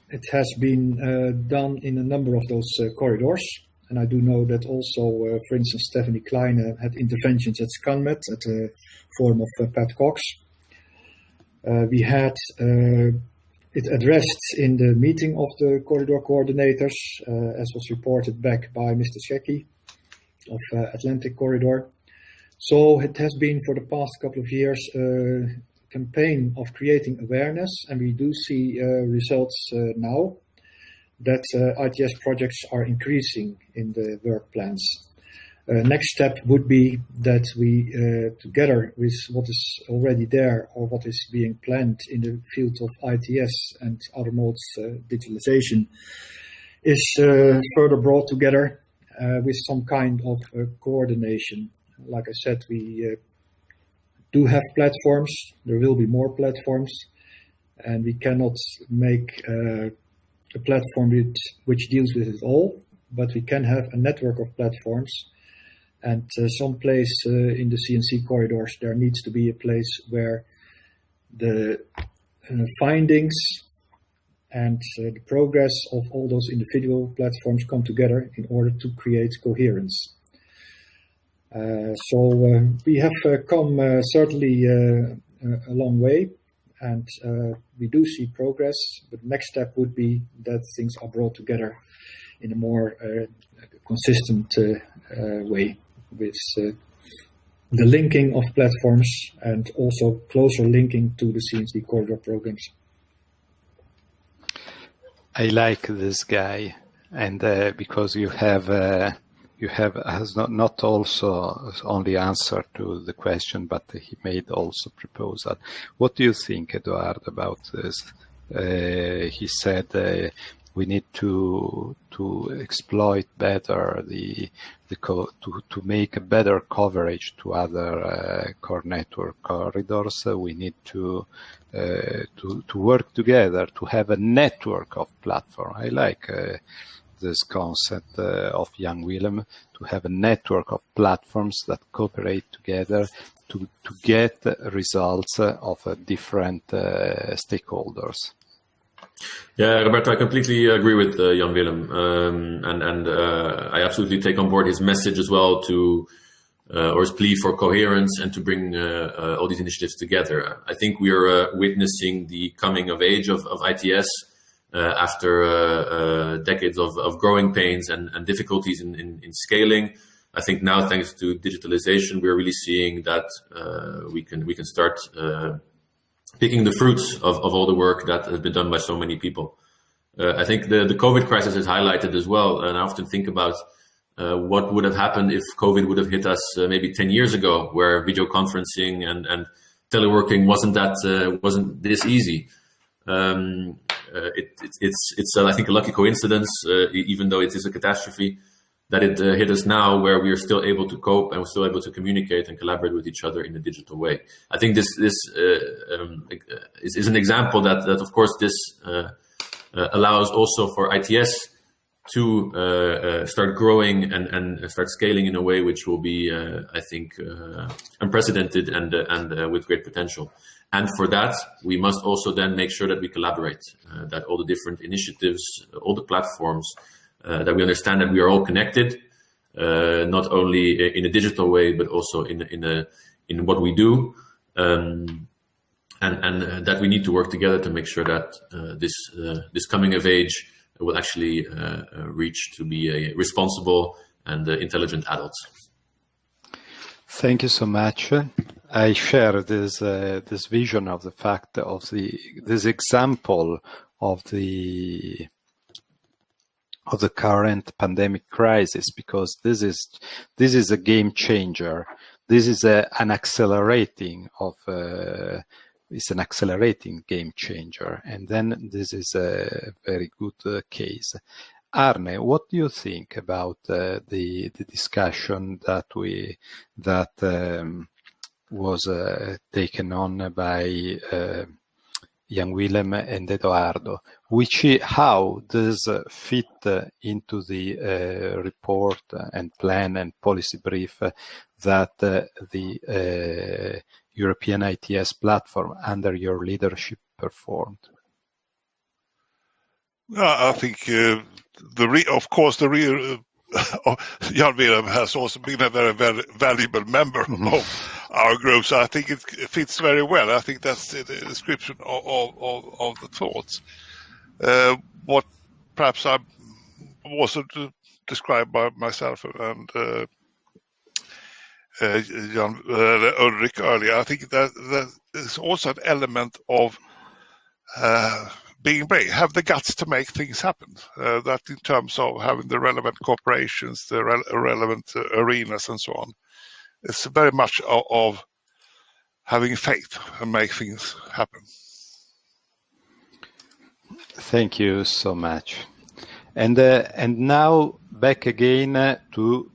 it has been done in a number of those corridors. And I do know that also, for instance, Stephanie Kleine had interventions at ScanMed at the forum of Pat Cox. We had it addressed in the meeting of the corridor coordinators, as was reported back by Mr. Schecki of Atlantic Corridor. So it has been for the past couple of years a campaign of creating awareness, and we do see results now that ITS projects are increasing in the work plans. Next step would be that we, together with what is already there or what is being planned in the field of ITS and other modes digitalization, is further brought together with some kind of coordination. Like I said, we do have platforms. There will be more platforms, and we cannot make a platform which deals with it all, but we can have a network of platforms. And someplace in the CNC corridors, there needs to be a place where the findings and the progress of all those individual platforms come together in order to create coherence. So we have come certainly a long way. And we do see progress, but the next step would be that things are brought together in a more consistent way with the linking of platforms and also closer linking to the CNC corridor programs. I like this guy, and because you have has not also only answered to the question, but he made also proposal. What do you think, Eduard, about this? He said we need to exploit better to make a better coverage to other core network corridors. We need to work together to have a network of platform. I like this concept of Jan Willem, to have a network of platforms that cooperate together to get results of different stakeholders. Yeah, Roberto, I completely agree with Jan Willem, and I absolutely take on board his message as well or his plea for coherence and to bring all these initiatives together. I think we are witnessing the coming of age of ITS after decades of growing pains and difficulties in scaling. I think now, thanks to digitalization, we're really seeing that we can start picking the fruits of all the work that has been done by so many people. I think the COVID crisis has highlighted as well, and I often think about what would have happened if COVID would have hit us maybe 10 years ago, where video conferencing and teleworking wasn't this easy. It's I think a lucky coincidence, even though it is a catastrophe, that it hit us now, where we are still able to cope and we're still able to communicate and collaborate with each other in a digital way. I think this is an example that of course this allows also for ITS to start growing and start scaling in a way which will be, I think, unprecedented and with great potential. And for that, we must also then make sure that we collaborate, that all the different initiatives, all the platforms, that we understand that we are all connected, not only in a digital way, but also in what we do, and that we need to work together to make sure that this coming of age will actually reach to be a responsible and intelligent adult. Thank you so much. I share this vision of the fact of this example of the current pandemic crisis, because this is a game changer. This is an accelerating game changer, and then this is a very good case. Arne, what do you think about the discussion that was taken on by Jan Willem and Edoardo, how does fit into the report and plan and policy brief that the European ITS platform under your leadership performed? I think Jan Willem has also been a very, very valuable member of our group, so I think it fits very well. I think that's the description of the thoughts. What perhaps I wasn't described by myself and Ulrich earlier, I think that there's also an element of being brave, have the guts to make things happen. That in terms of having the relevant corporations, the relevant arenas and so on. It's very much of having faith and make things happen. Thank you so much. And now back again to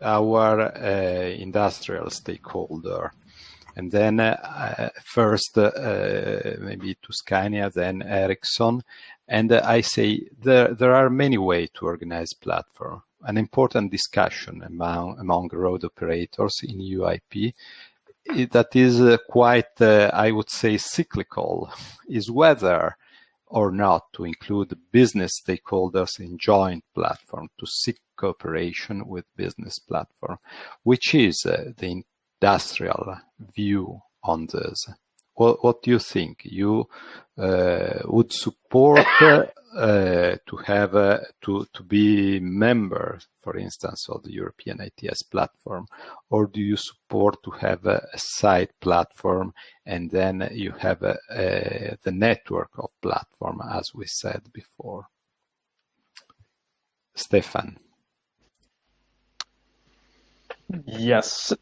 our industrial stakeholder. And then first maybe to Scania, then Ericsson. And I say there are many ways to organize platform. An important discussion among road operators in EUEIP that is quite, I would say, cyclical, is whether or not to include business stakeholders in joint platform to seek cooperation with business platform, which is the industrial view on this. What do you think? You would support to have to be members, for instance, of the European ITS platform, or do you support to have a side platform and then you have the network of platform, as we said before? Stefan. Yes,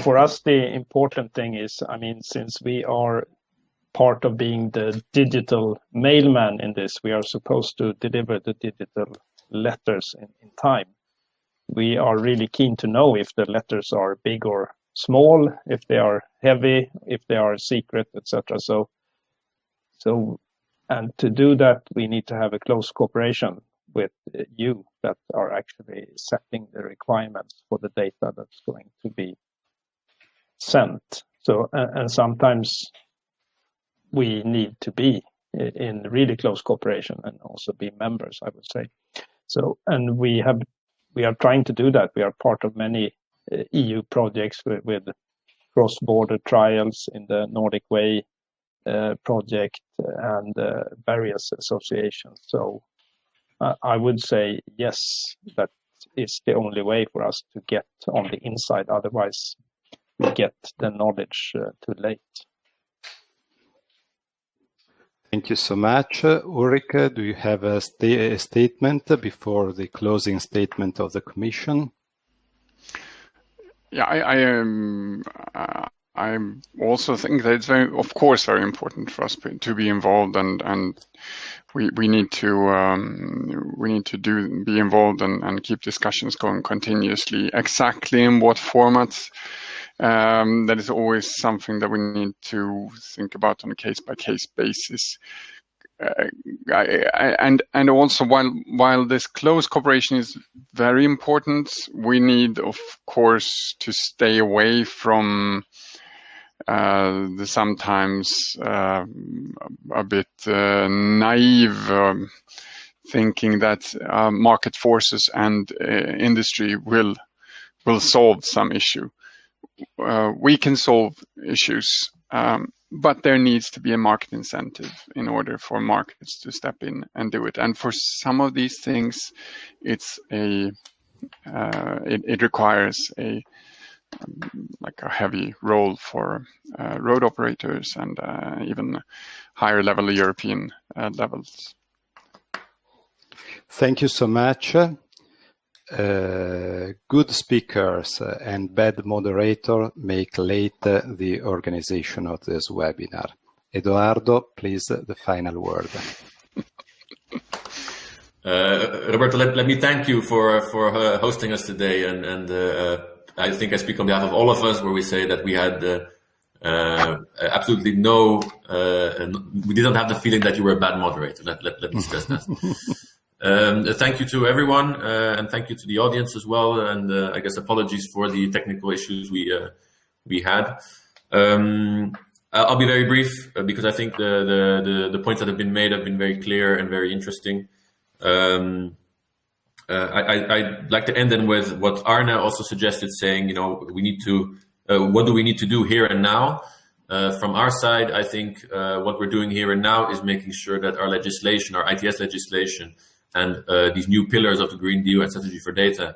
for us the important thing is, since we are part of being the digital mailman in this, we are supposed to deliver the digital letters in time. We are really keen to know if the letters are big or small, if they are heavy, if they are secret, etc. So, and to do that, we need to have a close cooperation with you that are actually setting the requirements for the data that's going to be sent. So, and sometimes we need to be in really close cooperation and also be members, I would say. So, and we are trying to do that. We are part of many EU projects with cross-border trials in the Nordic Way project and various associations. So I would say yes, that is the only way for us to get on the inside. Otherwise, we get the knowledge too late. Thank you so much. Ulrike, do you have a statement before the closing statement of the Commission? Yeah, I also think that it's of course, very important for us to be involved, and we need to be involved and keep discussions going continuously. Exactly in what formats, that is always something that we need to think about on a case-by-case basis. And also, while this close cooperation is very important, we need, of course, to stay away from the sometimes a bit naive thinking that market forces and industry will solve some issue. We can solve issues, but there needs to be a market incentive in order for markets to step in and do it. And for some of these things, it requires a heavy role for road operators and even higher level European levels. Thank you so much. Good speakers and bad moderator make late the organization of this webinar. Edoardo, please, the final word. Roberto, let me thank you for hosting us today, and I think I speak on behalf of all of us where we say that we had absolutely we didn't have the feeling that you were a bad moderator. Let me stress that. Thank you to everyone, and thank you to the audience as well. And I guess apologies for the technical issues we had. I'll be very brief because I think the points that have been made have been very clear and very interesting. I'd like to end then with what Arne also suggested, saying, we need to, what do we need to do here and now? From our side, I think what we're doing here and now is making sure that our legislation, our ITS legislation, and these new pillars of the Green Deal and strategy for data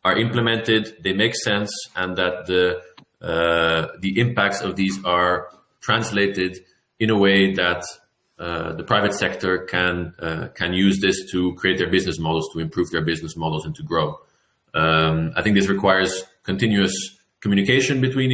are implemented, they make sense, and that the impacts of these are translated in a way that the private sector can use this to create their business models, to improve their business models, and to grow. I think this requires continuous communication between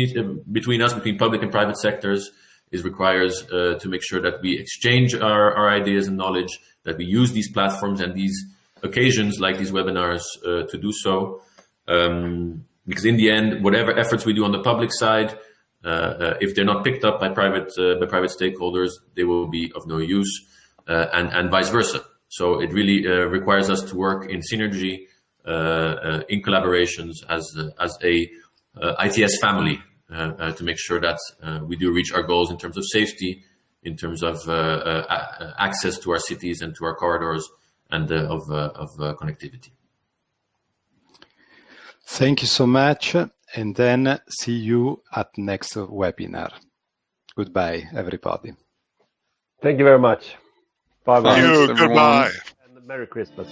us, between public and private sectors. It requires to make sure that we exchange our ideas and knowledge, that we use these platforms and these occasions like these webinars to do so. Because in the end, whatever efforts we do on the public side, if they're not picked up by private stakeholders, they will be of no use, and vice versa. So it really requires us to work in synergy, in collaborations as a ITS family, to make sure that we do reach our goals in terms of safety, in terms of access to our cities and to our corridors, and of connectivity. Thank you so much, and then see you at next webinar. Goodbye, everybody. Thank you very much. Bye-bye. Thank you. Goodbye. And Merry Christmas.